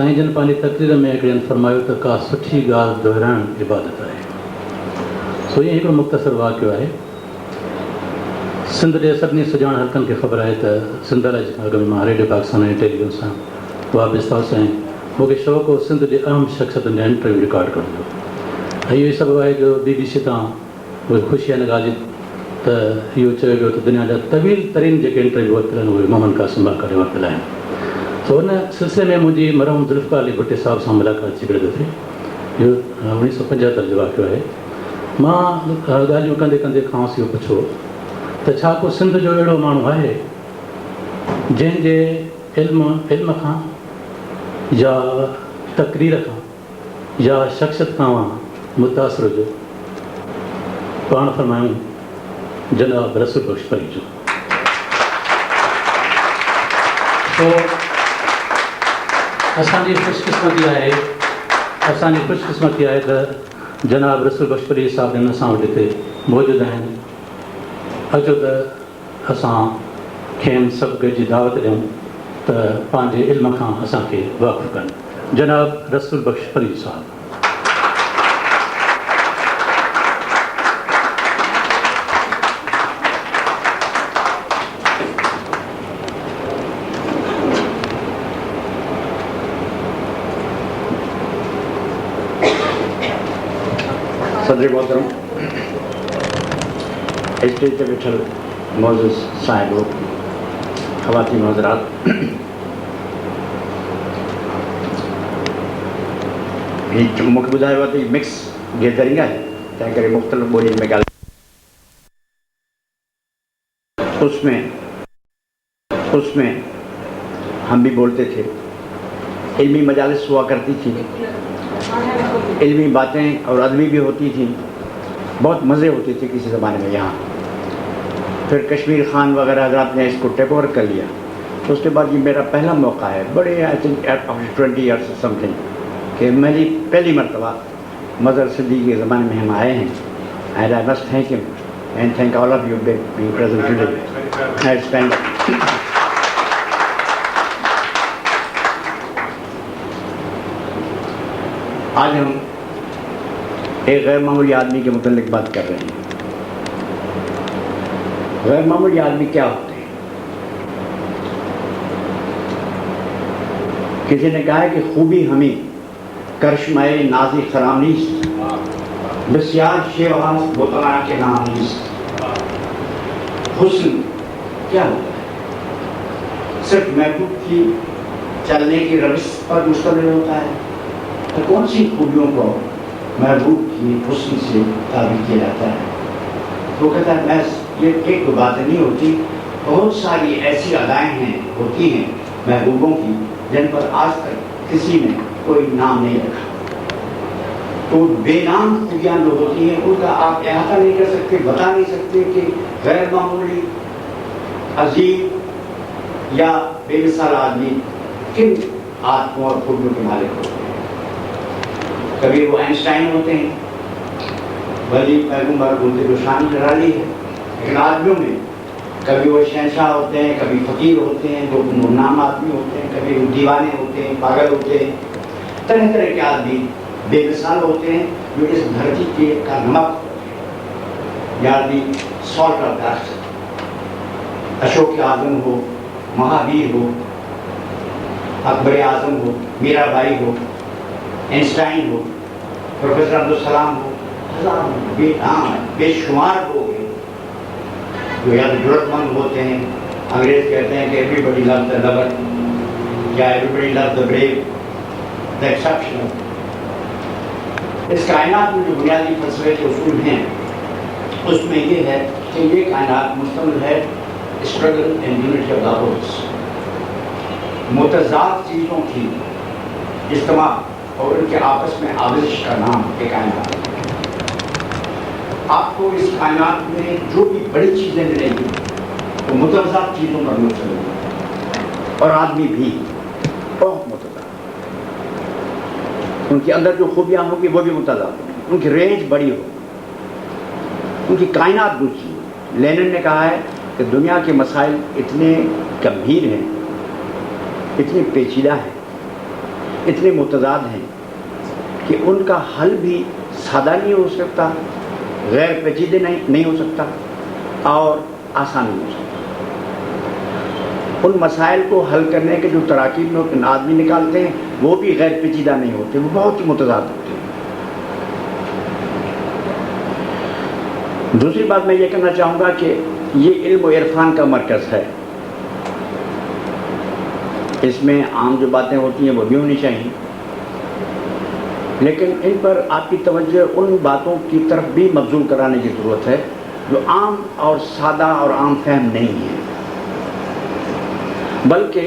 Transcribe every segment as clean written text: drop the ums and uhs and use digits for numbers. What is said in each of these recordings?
साईं जन पंहिंजी तक़रीर में हिकिड़े हंधि फरमायो त का सुठी ॻाल्हि दोहिराइणु इबादत आहे। सो ईअं हिकिड़ो मुख़्तसर वाक़ियो आहे। सिंध जे सभिनी सुञाण हल्कनि खे ख़बर आहे त सिंध लाइ अॻु में मां रेडियो पाकिस्तान ऐं टेलीविज़न सां वाबिस्ता हुउसि ऐं मूंखे शौक़ु हो सिंध जे अहम शख़्सियतुनि जा इंटरव्यू रिकॉर्ड करण जो। ऐं इहो ई सबबु आहे जो BBC तां उहे ख़ुशी आहे हिन ॻाल्हि जी त इहो चयो वियो त दुनिया जा तवील तरीन जेके इंटरव्यू वरितल आहिनि उहे मोहम्मद क़ासिम करे वरितल आहिनि। सो हुन सिलसिले में मुंहिंजी मरहूम ज़ुल्फ़िकार अली भुट्टे साहिब सां मुलाक़ात थी हिकिड़े दफ़े, इहो 1975 जो वाक़ियो आहे। मां ॻाल्हियूं कंदे कंदे खांसि इहो पुछो त छा को सिंध जो अहिड़ो माण्हू आहे जंहिंजे इल्म खां या तक़रीर खां या शख़्सियत खां मुतासिर हुजो। पाण फरमायूं जनाब रसूल बख्श परी जो। तो असांजी ख़ुशकिस्मती आहे त जनाब रसूल बख्श परी साहिब हिन सां वटि हिते मौजूदु आहिनि। अचो त असां खेनि सभु गॾिजी दावत ॾियूं त पंहिंजे इल्म खां असांखे वाक़ुफ़ु कनि। जनाब रसूल बख्श परी साहिब। सदर मोहतरम, स्टेज पे बैठल मोअज़्ज़िज़ साहिबो, ख़वातीन हज़रात, मूंखे ॿुधायो आहे त हीअ मिक्स गैदरिंग आहे, तंहिं करे मुख़्तलिफ़ ॿोलियुनि में ॻाल्हि। उसमें हम भी बोलते थे। इल्मी मजालिस हुआ करती थी, इल्मी बातें और अदबी भी होती थी, बहुत मज़े होते थे किसी ज़माने में यहाँ। फिर कश्मीर खान वगैरह हज़रात ने इसको टेक ओवर कर लिया। तो उसके बाद ये मेरा पहला मौका है, बड़े I think after 20 years something, कि मेरी पहली मरतबा मज़हर सिद्दीकी के ज़माने में हम आए हैं। And I must thank him and thank all of you being present today. आज हम एक गैर मामूली आदमी के मुतल्लिक बात कर रहे हैं। गैर मामूली आदमी क्या होते हैं? किसी ने कहा है कि खूबी हमें करिश्माए नाज़ी खरामीस्त, बसियार शेवास बोतला के नाम नीस्त। हुस्न क्या होता है? सिर्फ महबूब की चलने की रविश पर मुश्तमिल होता है। तो कौन सी खूबियों को महबूब की हुस्न से ताबीर किया जाता है? वो कहता है बस ये एक बात नहीं होती, बहुत सारी ऐसी अदाएँ होती हैं महबूबों की जिन पर आज तक किसी ने कोई नाम नहीं रखा। तो बेनाम खूबियाँ जो होती हैं उनका आप अहाता नहीं कर सकते, बता नहीं सकते कि गैर मामूली अजीब या बेमिसाल आदमी किन आत्मों और खूबियों के मालिक होते हैं। कभी वो आइंस्टाइन होते हैं, वली पैगंबर उनकी जो शान निराली है, लेकिन आदमियों में कभी वो शहंशाह होते हैं, कभी फकीर होते हैं, जो गुमनाम आदमी होते हैं, कभी वो दीवाने होते हैं, पागल होते हैं। तरह तरह के आदमी बेमिसाल होते हैं जो इस धरती के का नमक होते हैं, यानी salt of the earth. Ashok आजम हो, महावीर हो, अकबर आजम हो, मीराबाई हो, आइंस्टाइन हो, प्रोफेसर अब्दुल कलाम हो, हजारों बेनाम बेशुमार लोग हैं जो या तो जरूरतमंद होते हैं। अंग्रेज कहते हैं कि एवरीबडी लव्स द लवर या everybody loves the brave, the exceptional. इस कायनात में जो बुनियादी फलसफे के उसूल हैं उसमें ये है कि ये कायनात मुश्तमिल है struggle and unity of the wholes, मुतज़ाद चीज़ों की इज्तिमा और उनके आपस में आविश का नाम एक कायनात। आपको इस कायनात में जो भी बड़ी चीज़ें मिलेंगी तो मुतज़ाद चीज़ों पर मुश्तमिल है, और आदमी भी बहुत मुतज़ाद। उनके अंदर जो खूबियाँ होंगी वो भी मुतज़ाद होंगी, उनकी रेंज बड़ी हो, उनकी कायनात दूसरी हो। लेनिन ने कहा है कि दुनिया के मसाइल इतने गंभीर हैं, इतने पेचीदा हैं इतने मुतज़ाद हैं कि उनका हल भी सादा नहीं हो सकता, गैर पेचीदे नहीं हो सकता और आसान नहीं हो सकता। उन मसाइल को हल करने के जो तराकीब में आदमी निकालते हैं वो भी गैर पेचीदा नहीं होते, वो बहुत ही मुतज़ाद होते हैं। दूसरी बात मैं ये कहना चाहूँगा कि ये इल्म और इरफान का मरकज़ है। इसमें आम जो बातें होती हैं वो भी होनी चाहिए, लेकिन इन पर आपकी तवज्जो उन बातों की तरफ भी मबज़ूल कराने की ज़रूरत है जो आम और सादा और आम फहम नहीं है। बल्कि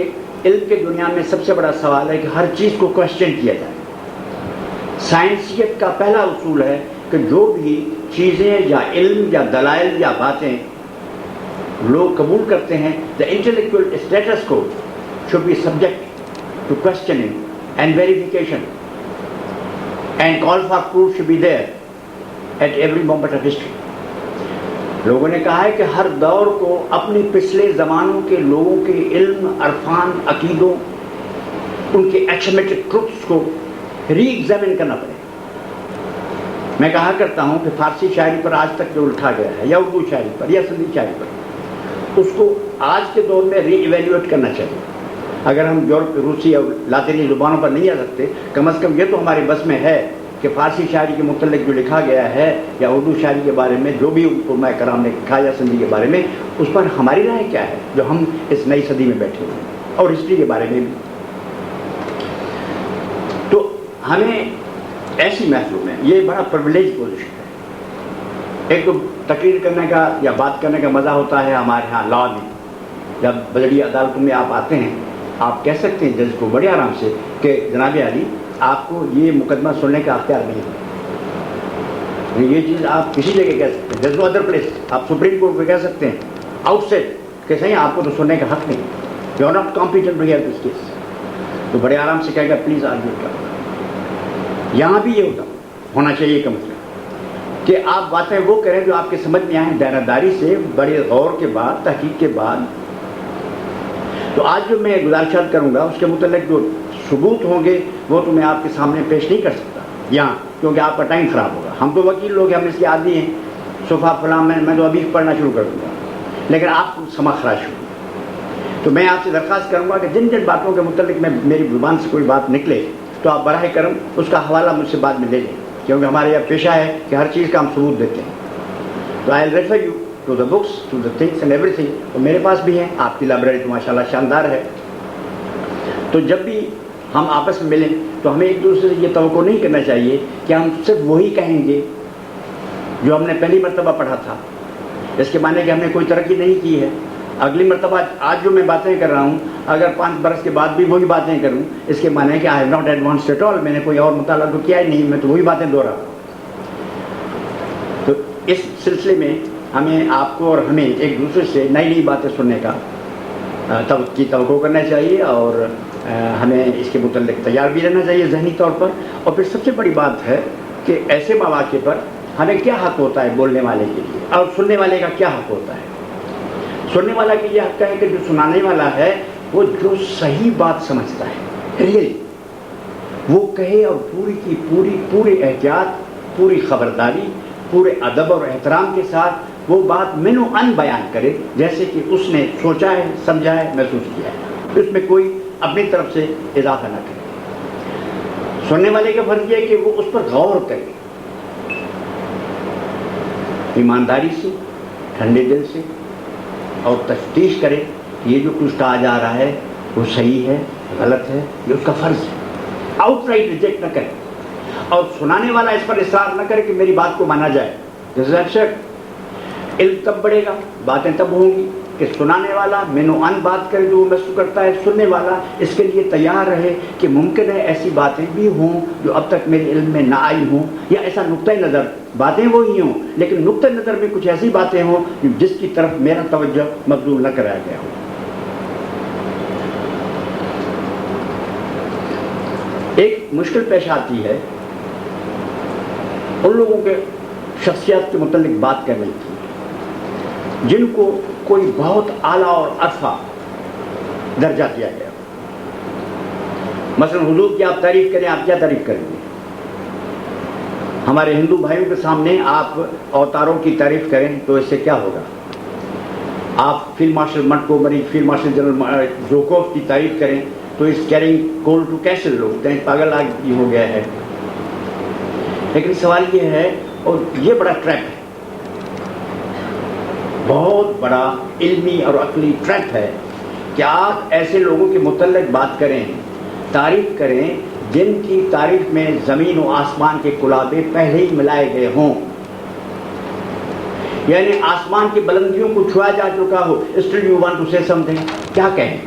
इल्म के दुनिया में सबसे बड़ा सवाल है कि हर चीज़ को क्वेश्चन किया जाए। साइंसियत का पहला उसूल है कि जो भी चीज़ें या इल्म या दलाइल या बातें लोग कबूल करते हैं, द इंटेलेक्चुअल स्टेटस को should be subject to questioning and verification, and call for proof should be there at every moment of history. लोगों ने कहा है कि हर दौर को अपने पिछले ज़मानों के लोगों के इल्म, अरफान, अकीदों, उनके एक्शमेटिक ट्रुथ्स को री एग्जामिन करना पड़ेगा। मैं कहा करता हूँ कि फारसी शायरी पर आज तक जो लिखा गया है या उर्दू शायरी पर या सिंधी शायरी पर, उसको आज के दौर में री इवेल्यूएट करना चाहिए। अगर हम यूरोप, रूसी और लातिनी ज़ुबानों पर नहीं आ सकते, कम अज़ कम ये तो हमारे बस में है कि फ़ारसी शायरी के मुतल्लिक़ जो लिखा गया है या उर्दू शायरी के बारे में जो भी उलमा कराम ने लिखा या सिंधी के बारे में, उस पर हमारी राय क्या है जो हम इस नई सदी में बैठे हुए हैं, और हिस्ट्री के बारे में भी। तो हमें ऐसी महफिल में ये बड़ा प्रिविलेज पोजीशन है। एक तो तकरीर करने का या बात करने का मज़ा होता है हमारे यहाँ लॉ में। जब बजड़ी अदालतों में आप आते हैं, आप कह सकते हैं जज को बड़े आराम से कि जनाब अली, आपको ये मुकदमा सुनने का अख्तियार नहीं है। ये चीज़ आप किसी जगह कह सकते हैं, जज नो अदर प्लेस। आप सुप्रीम कोर्ट में कह सकते हैं आउटसाइड कि सही आपको तो सुनने का हक नहीं, you are not competent to hear this case. तो बड़े आराम से कहेगा प्लीज़ आर्ग्यू करो। यहाँ भी ये होना चाहिए का मतलब कि आप बातें वो करें जो आपके समझ में आए, दायरादारी से, बड़े गौर के बाद, तहकीक के बाद। तो आज जो मैं गुजारिशात करूँगा उसके मुतल्लिक़ जो सबूत होंगे वो तो मैं आपके सामने पेश नहीं कर सकता यहाँ, क्योंकि आपका टाइम ख़राब होगा। हम तो वकील लोग हैं, हम इसके आदी हैं, सोफ़ा फलाम मैं तो अभी पढ़ना शुरू कर दूँगा, लेकिन आप समा खराश हो। तो मैं आपसे दरख्वास्त करूँगा कि जिन जिन बातों के मुतल्लिक़ में मेरी ज़ुबान से कोई बात निकले तो आप बराह करम उसका हवाला मुझसे बाद में ले लें, क्योंकि हमारा यह पेशा है कि हर चीज़ का हम सबूत देते हैं। तो I will refer you to the books, to the things and everything. तो मेरे पास भी हैं, आपकी लाइब्रेरी तो माशाल्लाह शानदार है। तो जब भी हम आपस में मिलें तो हमें एक दूसरे से ये तवक्को नहीं करना चाहिए कि हम सिर्फ वही कहेंगे जो हमने पहली मरतबा पढ़ा था। इसके माने कि हमने कोई तरक्की नहीं की है। अगली मरतबा आज जो मैं बातें कर रहा हूँ, अगर 5 बरस के बाद भी वही बातें करूँ, इसके माने कि I have not advanced at all, मैंने कोई और मुताला तो किया ही नहीं, मैं तो वही बातें दोहरा। तो इस सिलसिले में हमें, आपको और हमें एक दूसरे से नई नई बातें सुनने का तवक्को करना चाहिए और हमें इसके मुतल्लिक़ तैयार भी रहना चाहिए ज़हनी तौर पर। और फिर सबसे बड़ी बात है कि ऐसे मौक़े पर हमें क्या हक़ होता है बोलने वाले के लिए, और सुनने वाले का क्या हक़ होता है। सुनने वाला के लिए हक़ है कि जो सुनाने वाला है वो जो सही बात समझता है रियली वो कहे, और पूरी की पूरी एहतियात, पूरी ख़बरदारी, पूरे अदब और एहतराम के साथ वो बात मिनो अन बयान करे, जैसे कि उसने सोचा है, समझा है, महसूस किया है। उसमें कोई अपनी तरफ से इजाफा न करे। सुनने वाले का फर्ज है कि वो उस पर गौर करे, ईमानदारी से, ठंडे दिल से, और तफ्तीश करे कि ये जो कुछ कहा जा रहा है वो सही है, गलत है, ये उसका फ़र्ज़ है। आउटराइट रिजेक्ट न करे, और सुनाने वाला इस पर इसरार न करे कि मेरी बात को माना जाए। जैसे इल्म तब बढ़ेगा, बातें तब होंगी कि सुनाने वाला मिनो अन बात करे जो वो महसूस करता है, सुनने वाला इसके लिए तैयार रहे कि मुमकिन है ऐसी बातें भी हों जो अब तक मेरे इल्म में ना आई हों, या ऐसा नुक्ता नज़र, बातें वो ही हों लेकिन नुक्ता नज़र में कुछ ऐसी बातें हों जिसकी तरफ मेरा तवज्जो मबज़ूल न कराया गया हो। एक मुश्किल पेश आती है उन लोगों के शख्सियत के मुतल्लिक़ बात करने की जिनको कोई बहुत आला और अरफा दर्जा दिया गया। मसलन हुजूर की आप तारीफ करें, आप क्या तारीफ करेंगे? हमारे हिंदू भाइयों के सामने आप अवतारों की तारीफ करें तो इससे क्या होगा? आप field marshal Montgomery, field marshal general Zhukov की तारीफ करें तो is carrying coal to castle, लोग पागल आदमी हो गया है। लेकिन सवाल ये है, और ये बड़ा ट्रैप है, बहुत बड़ा इल्मी और अक्ली ट्रैप है कि आप ऐसे लोगों के मुतल्लिक बात करें, तारीफ करें जिनकी तारीफ में ज़मीन और आसमान के कुलाबे पहले ही मिलाए गए हों, यानी आसमान की बुलंदियों को छुआ जा चुका हो। Still you want to say something, क्या कहें?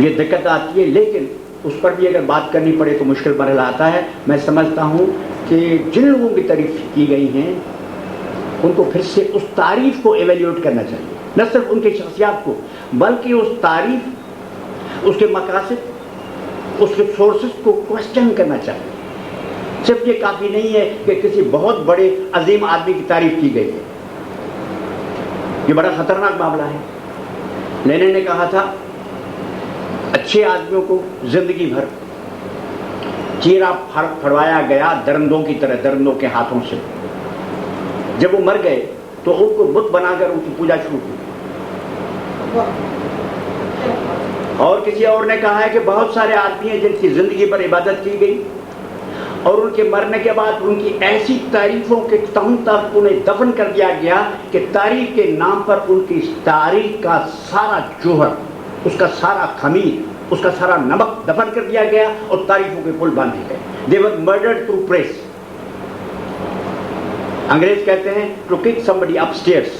ये दिक्कत आती है, लेकिन उस पर भी अगर बात करनी पड़े तो मुश्किल मरहला आता है। मैं समझता हूँ कि जिन लोगों की तारीफ की गई हैं उनको फिर से उस तारीफ को एवेल्यूएट करना चाहिए, न सिर्फ उनकी शख्सियत को, बल्कि उस तारीफ, उसके मकासद, उसके सोर्सेस को क्वेश्चन करना चाहिए। सिर्फ ये काफ़ी नहीं है कि किसी बहुत बड़े अजीम आदमी की तारीफ की गई है। ये बड़ा खतरनाक मामला है। लेनिन ने कहा था, अच्छे आदमियों को जिंदगी भर चीरा फड़वाया गया दरिंदों की तरह, दरिंदों के हाथों से। जब वो मर गए तो उनको बुत बनाकर उनकी पूजा शुरू की। और किसी और ने कहा है कि बहुत सारे आदमी हैं जिनकी जिंदगी पर इबादत की गई और उनके मरने के बाद उनकी ऐसी तारीफों के तहम तक उन्हें दफन कर दिया गया कि तारीफ के नाम पर उनकी तारीफ का सारा जोहर, उसका सारा खमीर, उसका सारा नमक दफन कर दिया गया और तारीफों के पुल बांधे गए। दे वर मर्डर्ड थ्रू प्रेस। अंग्रेज कहते हैं टू किक समबडी अपस्टेयर्स।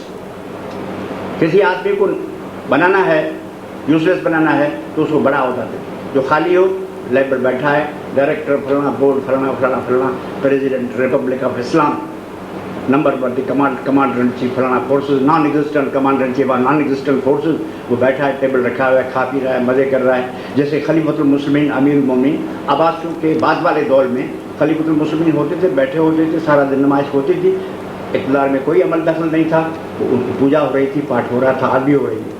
किसी आदमी को बनाना है, यूजलेस बनाना है, तो उसको बड़ा होता है। जो खाली हो, लैब पर बैठा है, डायरेक्टर फलाना, बोर्ड फलाना फलाना फलाना, president republic of Islam, number one commander in chief फलाना forces, non existent commander in chief non existent forces. वो बैठा है, टेबल रखा हुआ है, खा पी रहा है, मज़े कर रहा है। जैसे खलीफतुल मुस्लिमीन अमीरुल मोमिनीन अब्बासियों के बाद वाले दौर में खलीफतुल मुस्लिमीन होते थे, बैठे होते थे, सारा दिन नमाज होती थी, इक़्तिदार में कोई अमल दखल नहीं था, तो उनकी पूजा हो रही थी, पाठ हो रहा था, आरबी हो रही थी।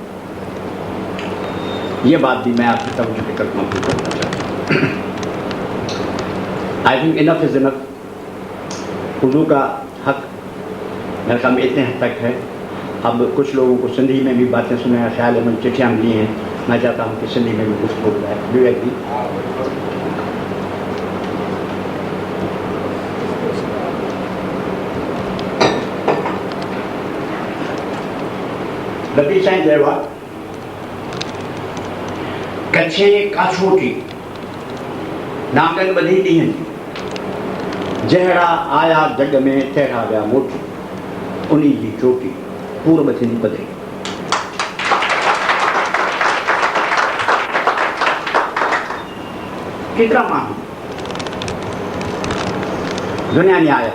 ये बात भी मैं आपकी तवज्जो के करना चाहता हूँ। I think enough is enough. Urdu का हक मेरे ख्याल में इतने हद तक है। अब कुछ लोगों को सिंधी में भी बातें सुनने का ख्याल है, मैंने चिट्ठियाँ मिली हैं, मैं चाहता हूँ कि सिंधी में भी कुछ बोल रहा है। Do you agree? लती साईं जयवा कच्छे काछोटी नांगन बधी ॾींहं जहिड़ा आया जग में तहिड़ा विया मोटी, उन्हीं जी चोटी पूर्व थींदी पधरी। केतिरा माण्हू दुनिया में आया,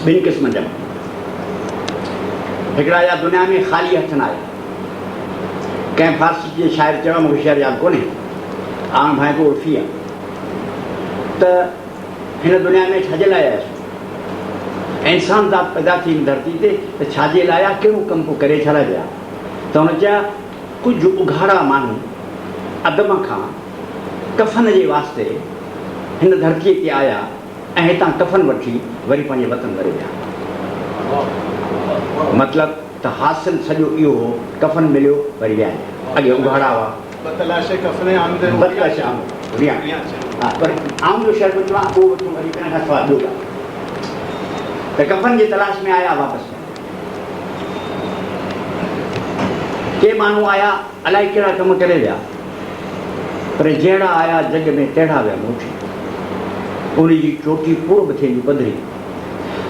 ॿिनि क़िस्मनि जा। हिकिड़ा आया दुनिया में ख़ाली हथ न आया। कंहिं फारसी जे शाइर चयो, मूंखे शाइर यादि कोन्हे, आन भाई को उर्फ़ी आहे, त हिन दुनिया में छाजे लाइ आयसि? इंसान ज़ात पैदा थी धरती ते, त छाजे लाइ आया, कहिड़ो कमु पोइ करे छा लाइ विया? त हुन चया, कुझु उघाड़ा माण्हू अदम खां कफ़न जे वास्ते हिन धरतीअ ते आया ऐं हितां कफ़न वठी वरी पंहिंजे वतन वरी विया। मतिलबु त हासिल सॼो इहो हो, कफ़न मिलियो वरी विया। अॻे उघाड़ा हुआ, पर आम जो शहर वठो आहे, उहो वठो वरी हिन खां सवाइ ॿियो आहे त कफ़न जी तलाश में आया वापसि। के माण्हू आया अलाए कहिड़ा कम करे विया, पर जहिड़ा आया जग में तहिड़ा विया मोटी, उन जी चोटी पूरब थींदी पधरी।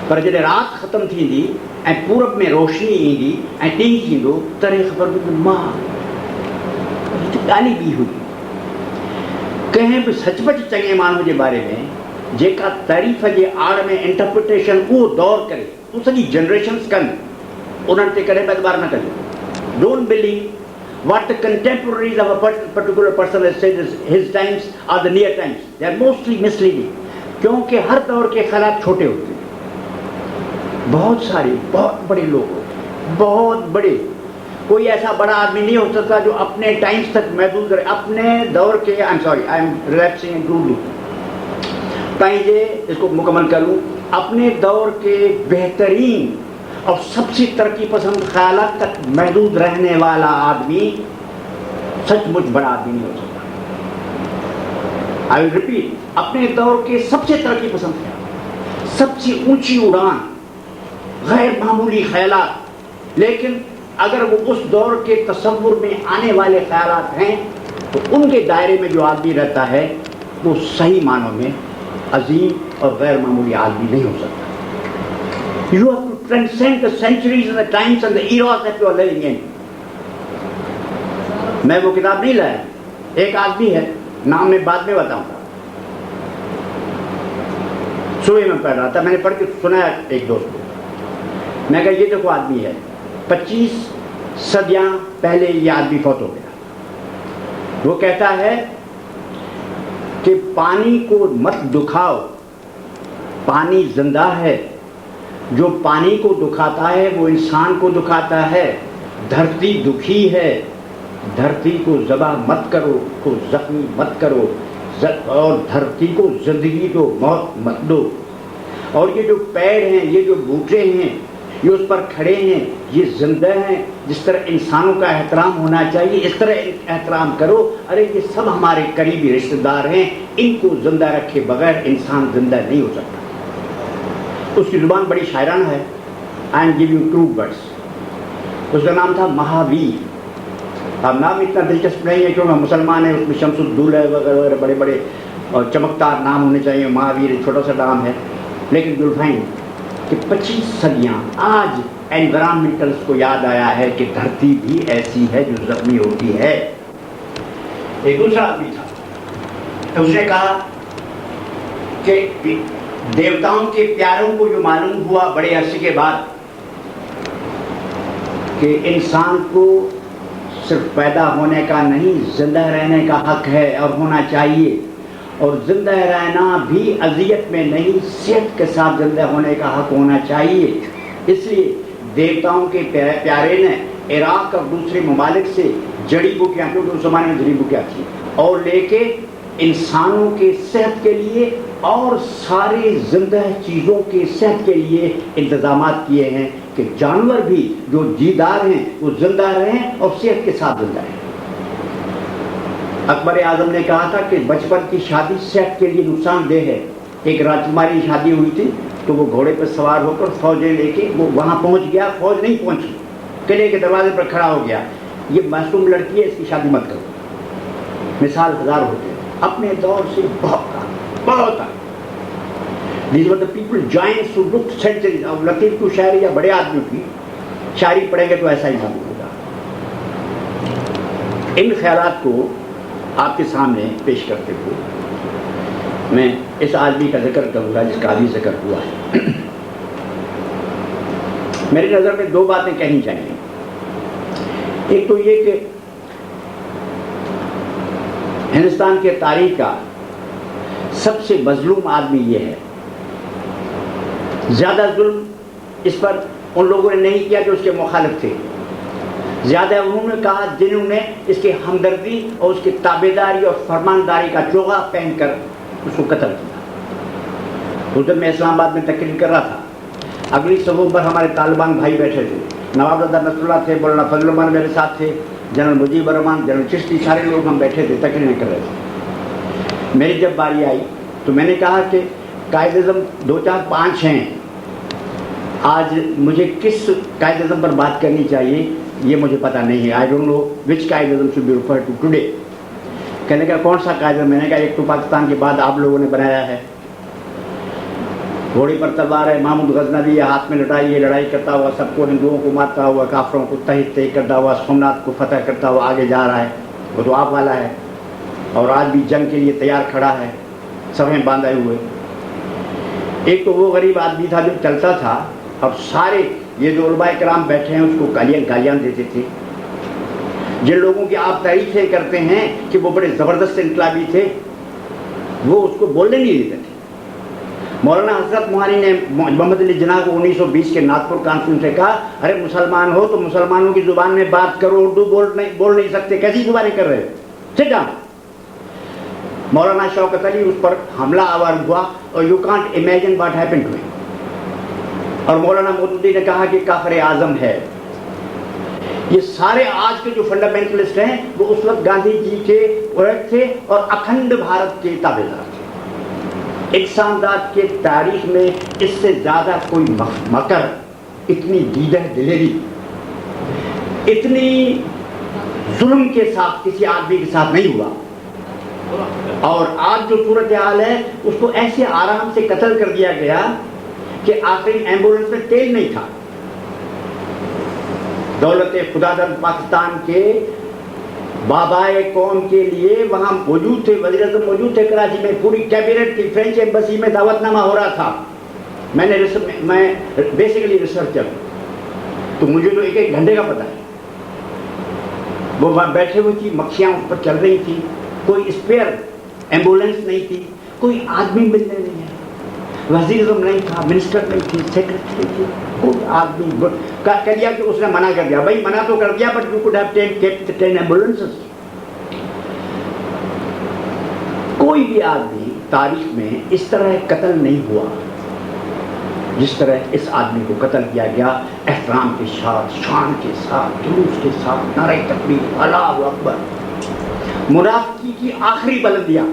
पर जॾहिं राति ख़तमु थींदी ऐं पूरब में रोशनी ईंदी ऐं ॾींहुं थींदो, तॾहिं ख़बर पवंदी मां ॻाल्हि ॿी हुई। कंहिं बि सचपच चङे माण्हू जे बारे में जेका तारीफ़ जे आड़ में इंटरप्रिटेशन उहो दौर करे, उहो सॼी जनरेशन्स कनि, उन्हनि ते कॾहिं एतबार न कजो। Don't believe what the contemporaries of a particular person has said is his times or the near times. They are mostly misleading, क्योंकि हर दौर के ख्यालात छोटे होते हैं। बहुत सारे बहुत बड़े लोग, बहुत बड़े कोई ऐसा बड़ा आदमी नहीं हो सकता जो अपने टाइम्स तक महदूद रहे, अपने दौर के, I am sorry, I am relaxing इन टू पहले इसको मुकम्मल करूं, अपने दौर के बेहतरीन और सबसे तरक्की पसंद ख्यालात तक महदूद रहने वाला आदमी सचमुच बड़ा आदमी नहीं हो सकता। आई विल रिपीट, अपने दौर के सबसे तरक्की पसंद ख्याल, सबसे ऊंची उड़ान, गैर मामूली ख्यालात, लेकिन अगर वो उस दौर के तसव्वुर में आने वाले ख्यालात हैं तो उनके दायरे में जो आदमी रहता है वो सही मानों में अजीम और गैर मामूली आदमी नहीं हो सकता। You have to transcend the centuries and the times and the eras that you are living in. मैं वो किताब नहीं लाया, एक आदमी है, नाम मैं बाद में बताऊंगा, सुबह में पढ़ रहा था, मैंने पढ़ के सुनाया एक दोस्त को, मैं कहा ये देखो आदमी है, 25 सदियां पहले ये आदमी फौत हो गया। वो कहता है कि पानी को मत दुखाओ, पानी जिंदा है, जो पानी को दुखाता है वो इंसान को दुखाता है। धरती दुखी है, धरती को ज़बा मत करो, को जख्मी मत करो, और धरती को जिंदगी दो, मौत मत दो। और ये जो पेड़ हैं, ये जो बूटे हैं, ये उस पर खड़े हैं, ये जिंदा हैं, जिस तरह इंसानों का एहतराम होना चाहिए इस तरह एहतराम करो। अरे ये सब हमारे करीबी रिश्तेदार हैं, इनको जिंदा रखे बगैर इंसान जिंदा नहीं हो सकता। उसकी जुबान बड़ी शायराना है। I am give you two words. उसका नाम था महावीर। अब नाम इतना दिलचस्प नहीं है क्योंकि मुसलमान है, उसमें शमसुद्दौला वगैरह वगैरह बड़े बड़े और चमकदार नाम होने चाहिए। महावीर छोटा सा नाम है, लेकिन जुल्फाइन कि 25 सदियाँ आज एनवायरमेंटल्स को याद आया है कि धरती भी ऐसी है जो जख्मी होती है। एक दूसरा आदमी था, तो उसने कहा कि देवताओं के प्यारों को जो मालूम हुआ बड़े अरसे के बाद कि इंसान को सिर्फ पैदा होने का नहीं, जिंदा रहने का हक है और होना चाहिए, और जिंदा रहना भी अजियत में नहीं, सेहत के साथ जिंदा होने का हक होना चाहिए। इसलिए देवताओं के प्यारे ने इराक और दूसरे ममालिक से जड़ी बूटियाँ, क्योंकि उस जमाने में जड़ी बूटियाँ थी, और लेके इंसानों के सेहत के लिए और सारे जिंदा चीज़ों के सेहत के लिए इंतजामात किए हैं कि जानवर भी जो जीदार हैं वो जिंदा रहें और सेहत के साथ जिंदा रहें। अकबर आजम ने कहा था कि बचपन की शादी सेहत के लिए नुकसानदेह है। एक राजकुमारी की शादी हुई थी तो वो घोड़े पर सवार होकर फौजें लेके वो वहाँ पहुँच गया, फौज नहीं पहुँची, किले के दरवाजे पर खड़ा हो गया, ये मासूम लड़की है, इसकी शादी मत करो। मिसाल हजार होते हैं अपने दौर से बहुत These were the people, giants who looked centuries। अब लतीफ़ की शायरी या बड़े आदमियों की शायरी पढ़ेंगे तो ऐसा ही मालूम होगा। इन ख्यालात को आपके सामने पेश करते हुए मैं इस आदमी का जिक्र करूँगा जिसका अभी जिक्र हुआ है। मेरी नज़र में दो बातें कहनी चाहिए। एक तो ये कि हिंदुस्तान के तारीख का सबसे मजलूम आदमी ये है। ज़्यादा जुल्म इस पर उन लोगों ने नहीं किया जो उसके मुखालिफ थे, ज़्यादा उन्होंने कहा जिन्होंने इसके हमदर्दी और उसकी ताबेदारी और फरमानदारी का चोगा पहनकर उसको कत्ल किया। उस दिन मैं इस्लामाबाद में तकरीर कर रहा था, अगली सफ़ों पर हमारे तालिबान भाई बैठे थे, नवाब रज़ा नसरुल्लाह थे, मौलाना फजल रहमान मेरे साथ थे, जनरल मुजीब रहमान, जनरल चिश्ती, सारे लोग हम बैठे थे, तकरीरें कर रहे थे। मेरी जब बारी आई तो मैंने कहा कि कायद-ए-आज़म 2, 4, 5 हैं, आज मुझे किस कायद-ए-आज़म पर बात करनी चाहिए ये मुझे पता नहीं है। आई don't know which Quaid-e-Azam should be referred to today. कहने का कौन सा कायद-ए-आज़म? मैंने कहा एक तो पाकिस्तान के बाद आप लोगों ने बनाया है, घोड़ी पर तलवार है, महमूद गजनवी हाथ में लड़ाई है, लड़ाई करता हुआ सबको, हिंदुओं को मारता हुआ, काफरों को तही करता हुआ, सोमनाथ को फतह करता हुआ आगे जा रहा है, वो तो आप वाला है, और आज भी जंग के लिए तैयार खड़ा है, सभें बांधे हुए। एक तो वो गरीब आदमी था जो चलता था और सारे ये जो उलमाए किराम बैठे हैं उसको गालियाँ देते थे। जिन लोगों की आप तारीफें करते हैं कि वो बड़े ज़बरदस्त इनकलाबी थे, वो उसको बोलने नहीं देते थे। मौलाना हजरत मोहानी ने मोहम्मद अली जिन्ना को 1920 के नागपुर कॉन्फ्रेंस में कहा, अरे मुसलमान हो तो मुसलमानों की जुबान में बात करो, उर्दू बोल नहीं सकते, कैसी जुबानें कर रहे हो, सिट डाउन। मौलाना शौकत अली उस पर हमला आवर हुआ और you can't imagine what happened to him. और मौलाना मौदूदी ने कहा कि काफिर आजम है। ये सारे आज के जो फंडामेंटलिस्ट हैं वो उस वक्त गांधी जी के उरक थे और अखंड भारत के ताबेदार थे। इंसानदात के तारीख में इससे ज्यादा कोई मकर, इतनी दीदह दिलेरी, इतनी जुल्म के साथ किसी आदमी के साथ नहीं हुआ। और आज जो सूरत हाल है उसको ऐसे आराम से कत्ल कर दिया गया कि आखिरी एम्बुलेंस में तेल नहीं था। दौलत खुदादंद पाकिस्तान के बाबाए कौम के लिए वहां मौजूद थे, वज़ीर आज़म मौजूद थे कराची में, पूरी कैबिनेट की फ्रेंच एम्बेसी में दावतनामा हो रहा था। मैं बेसिकली रिसर्चर, तो मुझे तो एक घंटे का पता है। वो वहां बैठे हुए थी, मक्खियां उस पर चल रही थी, कोई स्पेयर एम्बुलेंस नहीं थी, कोई आदमी मिलने नहीं है, वज़ीर आज़म नहीं था, मिनिस्टर नहीं थी, सेक्रेटरी थी, कोई आदमी कह दिया कि उसने मना कर दिया। भाई मना तो कर दिया, but you could have kept 10 ambulances. कोई भी आदमी तारीख में इस तरह कत्ल नहीं हुआ जिस तरह इस आदमी को कत्ल किया गया, एहतराम के साथ, शान के साथ, जुलूस के साथ, नारे तकबीर, अल्लाहु अकबर। मुनाफिकी की आखिरी बुलंदियां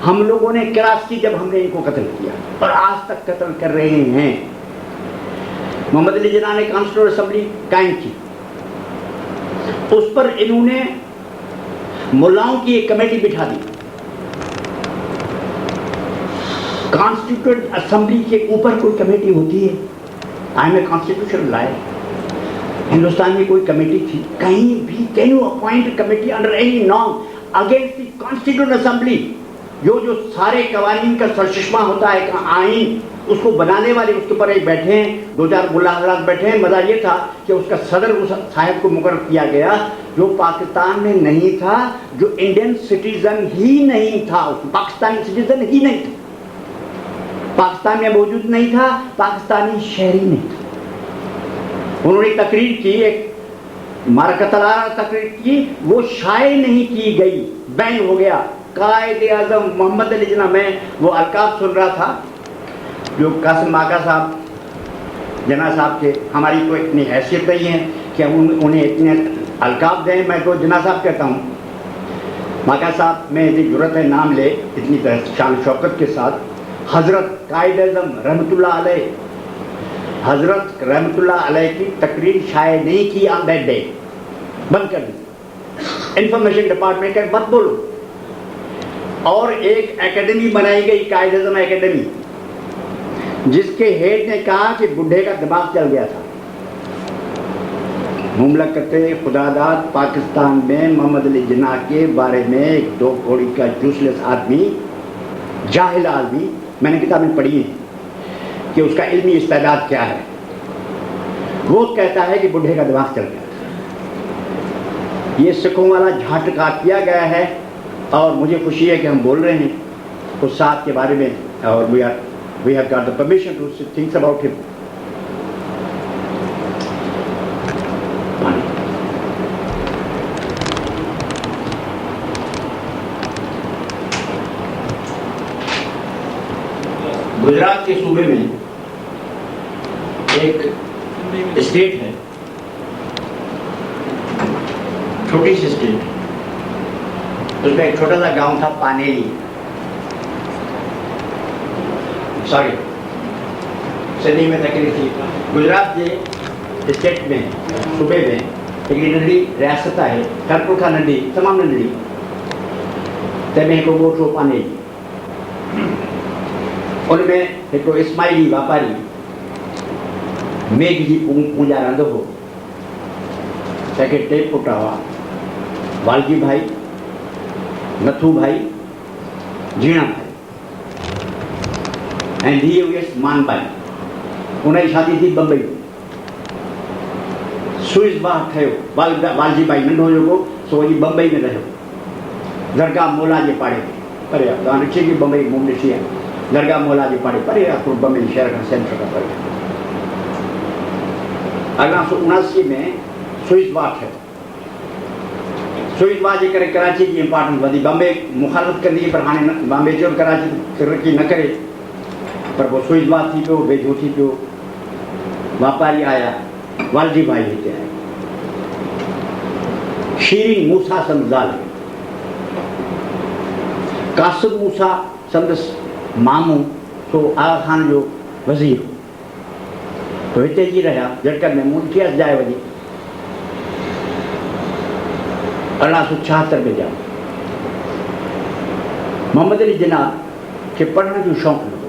हम लोगों ने क्रॉस की जब हमने इनको कत्ल किया, और आज तक कत्ल कर रहे हैं। मोहम्मद अली जिन्ना ने कॉन्स्टिट्यूएंट असेंबली कायम की, उस पर इन्होंने मुल्लाओं की एक कमेटी बिठा दी। कॉन्स्टिट्यूएंट असेंबली के ऊपर कोई कमेटी होती है? I am a constitution lawyer. Hindustan में कोई कमेटी थी कहीं भी? Can you appoint committee under any norm against the constituent assembly? जो सारे कवानीन का सरचश्मा होता है का आइन, उसको बनाने वाले उसके ऊपर एक बैठे हैं, 2-4 मुल्ला हजरात बैठे हैं। मजा ये था कि उसका सदर उस साहब को मुकर्रर किया गया जो पाकिस्तान में नहीं था, जो इंडियन सिटीजन ही नहीं था, पाकिस्तानी सिटीजन ही नहीं था, पाकिस्तान में मौजूद नहीं था, पाकिस्तानी शहरी नहीं था। उन्होंने तकरीर की, एक मारकतलारा तकरीर की, वो शाये नहीं की गई, बैन हो गया। कायदे आज़म मोहम्मद अली जिन्ना, मैं वो अलकाब सुन रहा था जो कासिम माका साहब जिन्ना साहब के, हमारी तो इतनी हैसियत नहीं है कि हम उन्हें इतने अलकाब दें। मैं तो जिन्ना साहब कहता हूँ, माका साहब में यदि जरूरत है नाम ले इतनी शान शौकत के साथ। हजरत कायदे आज़म रहमतुल्लाह अलैह, हजरत रहमतुल्लाह अलैह की तकरीर शाये नहीं की ऑन दैट डे, बंद कर दी। इंफॉर्मेशन डिपार्टमेंट का मत बोलो। और एक एकेडमी बनाई गई, कायदे आज़म एकेडमी, जिसके हेड ने कहा कि बुढ़े का दिमाग चल गया था। मुमलकत खुदादाद पाकिस्तान में मोहम्मद अली जिन्ना के बारे में एक 2 कौड़ी का जूसलेस आदमी, जाहिल आदमी, मैंने किताबें पढ़ी है कि उसका इल्मी इस्तेदाद क्या है, वो कहता है कि बुढ़े का दिमाग चल गया था। ये सिखों वाला झटका किया गया है और मुझे खुशी है कि हम बोल रहे हैं उस साहब के बारे में, और we have got the permission to think about him. Gujarat के सूबे में एक स्टेट है, छोटी सी स्टेट, उसमें एक छोटा सा गांव था पानेली, सॉरी सिडनी में तकरीर थी। गुजरात के स्टेट में, सूबे में एक नंढड़ी रियासत है, करपुरखा नंढी, तमाम नंढड़ी, तंहिंमें हिकिड़ो ॻोठु पानेली। उनमें हिकिड़ो इस्माइली वापारी मेघ जी पूजा रहंदो हो। तंहिंखे 3 पुट हुआ, वालजी भाई, नथू भाई, जीणा भाई, ऐं धीअ हुयसि मानबाई। उनजी शादी थी बम्बई में। सुइस बाह ठहियो, वालजी भाई नंढो जेको सो वञी बम्बई में रहियो, दरगाह मौला जे पाड़े में, परे तव्हां ॾिठी की बम्बई मूं ॾिठी आहे। दरगाह मौला जी पढ़े परे बम्बे शहर का सेंटर का पढ़े 1879 में स्विस वार है स्विस वार जे करे कराची की इंपॉर्टेंस वधी बम्बे मुखालत कंदी पर हाणे बम्बे जो कराची तरक्की न करे पर वो स्विस वार थी पियो वेझो थी पियो व्यापारी आया वालजी भाई हिते आया शीरीन मूसा संजाल कासिम मूसा संदस मामू तो आगा खान जो वज़ीर तो हिते जी रहा झटकन में मुंशियत जाए वही 1876 में जाओ मोहम्मद अली जिन्ना के पढ़ने जो शौक़ न हो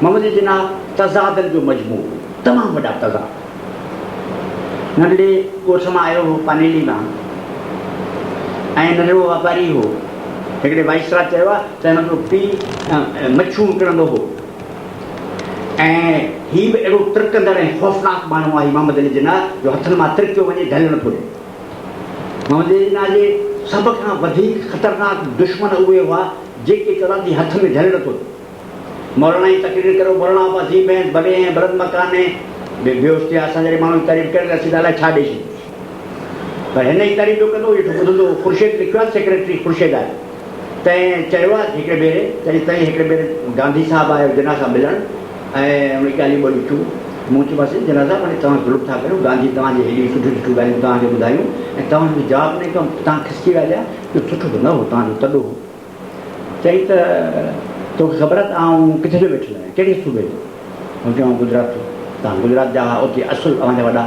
मोहम्मद अली जिन्ना तज़ादन जो मजमू तमाम वॾा तज़ाद नंढड़े ॻोठ मां आयो हो पानेली मां ऐं नंढड़ो वापारी हो हिकिड़े वाइसरा चयो आहे त हिन जो पीउ मच्छियूं विकिणंदो हो ऐं हीउ बि अहिड़ो तिरकंदड़ ऐं ख़ौफ़नाक माण्हू आहे मोहम्मद अली जिन्ना जो हथनि मां तिरकियो वञे ढल नथो ॾिए मोहम्मद अली जिन्ना जे सभ खां वधीक ख़तरनाक दुश्मन उहे हुआ जेके चवंदा थी हथ में ढल नथो ॾिए मौलाना जी तकरीर करो मौलाना वज़ीम में बड़े ऐं बरद मकाने बेहोश थिया असां जहिड़े माण्हू जी तारीफ़ करे रसीद अलाए छा ॾेई छॾी पर हिन जी तारीफ़ जो कंदो इहो ॿुधंदो ख़ुर्शीद लिखियो आहे सेक्रेटरी ख़ुर्शीद आहे तंहिं चयो आहे हिकिड़े भेरे चई तई हिकिड़े भेरे गांधी साहिबु आयो जिन्ना सां मिलणु ऐं उन ॻाल्हियूं ॿोलियूं थियूं मूं चयोमांसि जिन्ना साहिबु हाणे तव्हां ज़ुल्म था कयो गांधी तव्हांजी हेॾियूं सुठियूं सुठियूं ॻाल्हियूं तव्हांखे ॿुधायूं ऐं तव्हांजो जवाबु न कयो तव्हां खिसकी ॻाल्हाया इहो सुठो बि न हो तव्हांजो तॾो हो चई त तोखे ख़बर आहे आउं किथे जो वेठल आहियां कहिड़े सूबे जो मूं चयो गुजरात जो तव्हां गुजरात जा उते असुलु तव्हांजा वॾा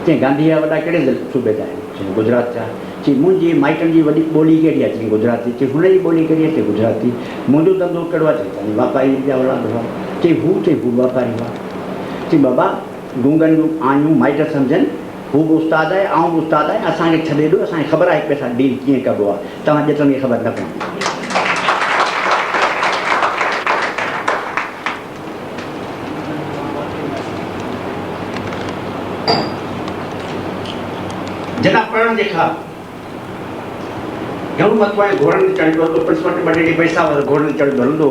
चई गांधी जा वॾा कहिड़े सूबे जा आहिनि चई गुजरात जा चई मुंहिंजी माइटनि जी वॾी ॿोली कहिड़ी आहे चई गुजराती चई हुन जी ॿोली कहिड़ी आहे चई गुजराती मुंहिंजो धंधो कहिड़ो आहे चई तव्हांजी वापारी जा औलाद हुआ चई हू वापारी हुआ चई बाबा गूंगन जूं आहियूं माइट सम्झनि हू बि उस्तादु आहे आउं बि उस्तादु आहे असांखे छॾे ॾियो असांखे ख़बर आहे हिक पैसा डील कीअं कबो आहे तव्हां ॼटनि खे ख़बर न पवंदी जिन्ना पढ़ण जे ख़िलाफ़ घणो महत्व आहे घोड़नि ते चढ़ंदो हलंदो प्रिंसिपल ॿ टे पैसा वारो घोड़नि ते चढ़ंदो हलंदो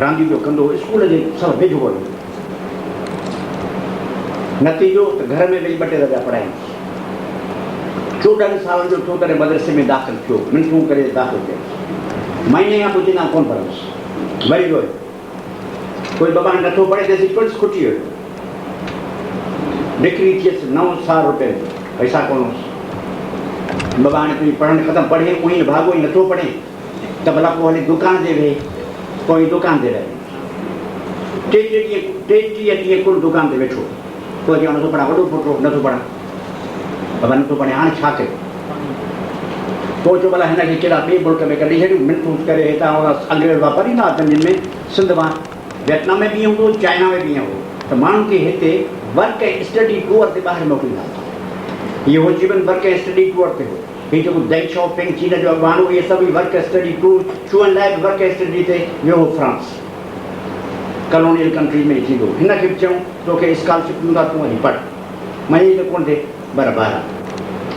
रांदियूं पियो कंदो स्कूल जे सभु वेझो हलंदो नतीजो त घर में वेही 2 टे दफ़ा पढ़ाइनि 14 सालनि जो थियो करे मदरसे में दाख़िल थियो मिंटूं करे दाख़िल थियो महीने खां पोइ कोन पढ़ंदुसि वरी वियो कोई बाबा नथो पढ़े तेसि पुलिस खुटी वियो डिग्री थियसि 9,000 रुपए पैसा कोन हुअसि बाबा हाणे तुंहिंजी पढ़णु ख़तमु पढ़े उहो भाॻो ई नथो पढ़े त भला पोइ हली दुकान ते वेहे पोइ दुकान ते रहे 23 ॾींहं कुल दुकान ते वेठो पोइ चयो नथो पढ़ा वॾो पुटु नथो पढ़ा बाबा नथो पढ़े हाणे छा कयो पोइ चयो भला हिनखे कहिड़ा ॿिए मुल्क में कढी छॾियूं मिंटूं करे हितां अंग्रेज़ वापारी न अथनि जिन में सिंध मां वियतनाम में बि ईअं हूंदो चाइना में बि ईअं हो त माण्हुनि खे हिते वर्क ऐं स्टडी टूर ते ॿाहिरि मोकिलींदा इहो जीवन वर्क ऐं स्टडी टूर ते हो हीउ जेको देंग शॉपिंग चीन जो माण्हू इहे सभु वर्क स्टडी टूर छुअण लाइ बि वर्क स्टडी ते वियो हो फ्रांस कॉलोनियल कंट्रीज़ में थींदो हिनखे बि चयूं तोखे स्कॉलरशिप ॾींदा तूं वञी पढ़ मञी त कोन थिए बराबरि आहे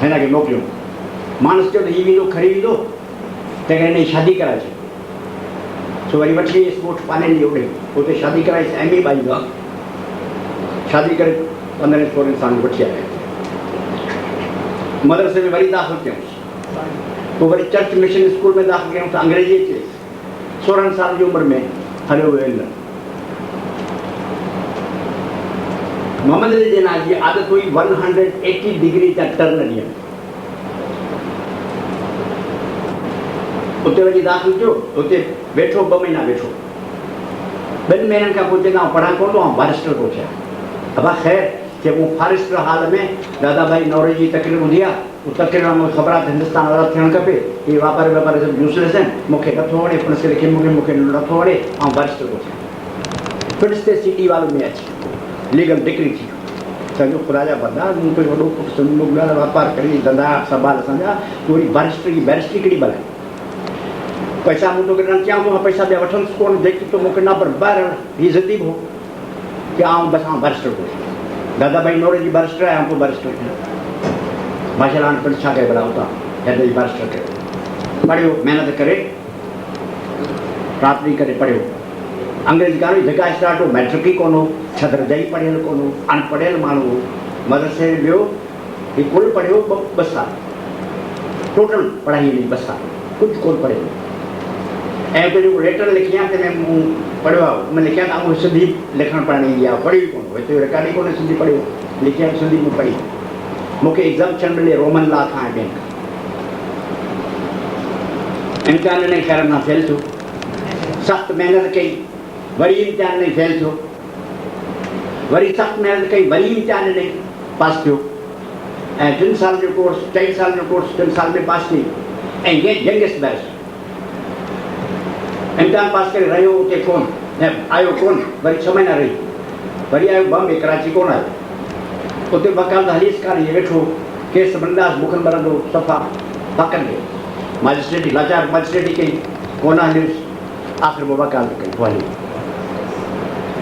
हिनखे मोकिलियो माण्हू चयो त हीउ वेंदो खणी वेंदो तंहिं करे हिन जी शादी कराए छॾ सो वरी वठी स्पोर्ट पाने जी ओॾे हुते शादी कराईसि MA ॿाई आहे शादी करे 15-16 साल वठी आया मदरसे में वरी दाख़िल कयूंसि पोइ वरी चर्च मिशन स्कूल में दाख़िल कयूं त अंग्रेजी अचेसि 16 साल जी उमिरि में हलियो वियो इंग्लैंड मोहम्मद अली जिन्ना जी आदत हुई 180 डिग्री जा टर्न ॾियण उते वञी दाख़िल थियो उते वेठो 2 महीना वेठो 2 महीननि खां पोइ चवंदा पढ़ां कोन थो बारिस्टर थो थिया अबा ख़ैर जब वो फारिस्टर हाल में दादा भाई नौरे जी तकरीर ॿुधी आहे उहो तकरीर में मूंखे ख़बर आहे त हिंदुस्तान वारा थियणु खपे इहे वापारी सभु यूज़लेस आहिनि मूंखे नथो वणे पुलिस खे मूंखे नथो वणे ऐं बारिस्टर थो थियां फिट्स ते CD वारो में अची लीगल डिग्री थी सॼो ख़ुदा जा बंदा मूं कोई वॾो पुटु वापारु करे धंधा संभाल असांजा वरी बैरिस्टरी कहिड़ी भला पैसा मूं तोखे न कयां थो पैसा ॿिया वठंदुसि कोन जेकी तो मूंखे न पर ॿाहिरि हीअ ज़िदी हो की बसि बैरिस्टर थो दादा भाई नौरे जी बैरिस्टर आहियां पोइ बैरिस्टर थिया माशाल्लाह पिणु छा कयो भला उतां हेॾ जी बैरिस्टर कयो पढ़ियो महिनत करे राति ॾींहुं करे पढ़ियो अंग्रेज गानो जेका स्टार्ट हो मैट्रिक ही कोन हो, छ दर्जाई पढ़ियल कोन हो, अनपढ़ियल माण्हू हो, मदरसे में वियो, ही कुल पढ़ियो 2 साल, टोटल पढ़ाई नहीं 2 साल, कुछ कोन पढ़ियो। ऐं जो लेटर लिखिया ते मैं पढ़ियो आहे, मैं लिखिया त सिंधी लिखण पढ़ण ईंदी आहे, पढ़ी कोन, हिते रिकॉर्ड ई कोन सिंधी पढ़ियो, लिखिया सिंधी में पढ़ी। मूंखे एग्ज़ाम्पशन मिले रोमन लॉ खां ऐं बैंक, इम्तिहान ॾिनई ख़ैर मां फेल थियो, सख़्तु महिनत कई, वरी इम्तिहान ॾिनई फेल थियो, वरी सख़्तु महिनत कई, वरी इम्तिहान ॾिनई पास थियो, ऐं 3 साल जो कोर्स, 4 साल जो कोर्स 3 साल में पास थी, ऐं ये यंगेस्ट बैच इम्तिहान पास करे रहियो उते कोन, ऐं आयो कोन, वरी 6 महीना रही, वरी आयो बॉम्बे, कराची कोन आयो, उते वकालत हरीस खान इहे वेठो, केस बंदास बुखनि भरंदो, सफ़ा पकनि ॾे, मजिस्ट्रेटी लाचार मजिस्ट्रेटी कई, कोन हलियुसि, आख़िर में वकालत कई, पोइ हली।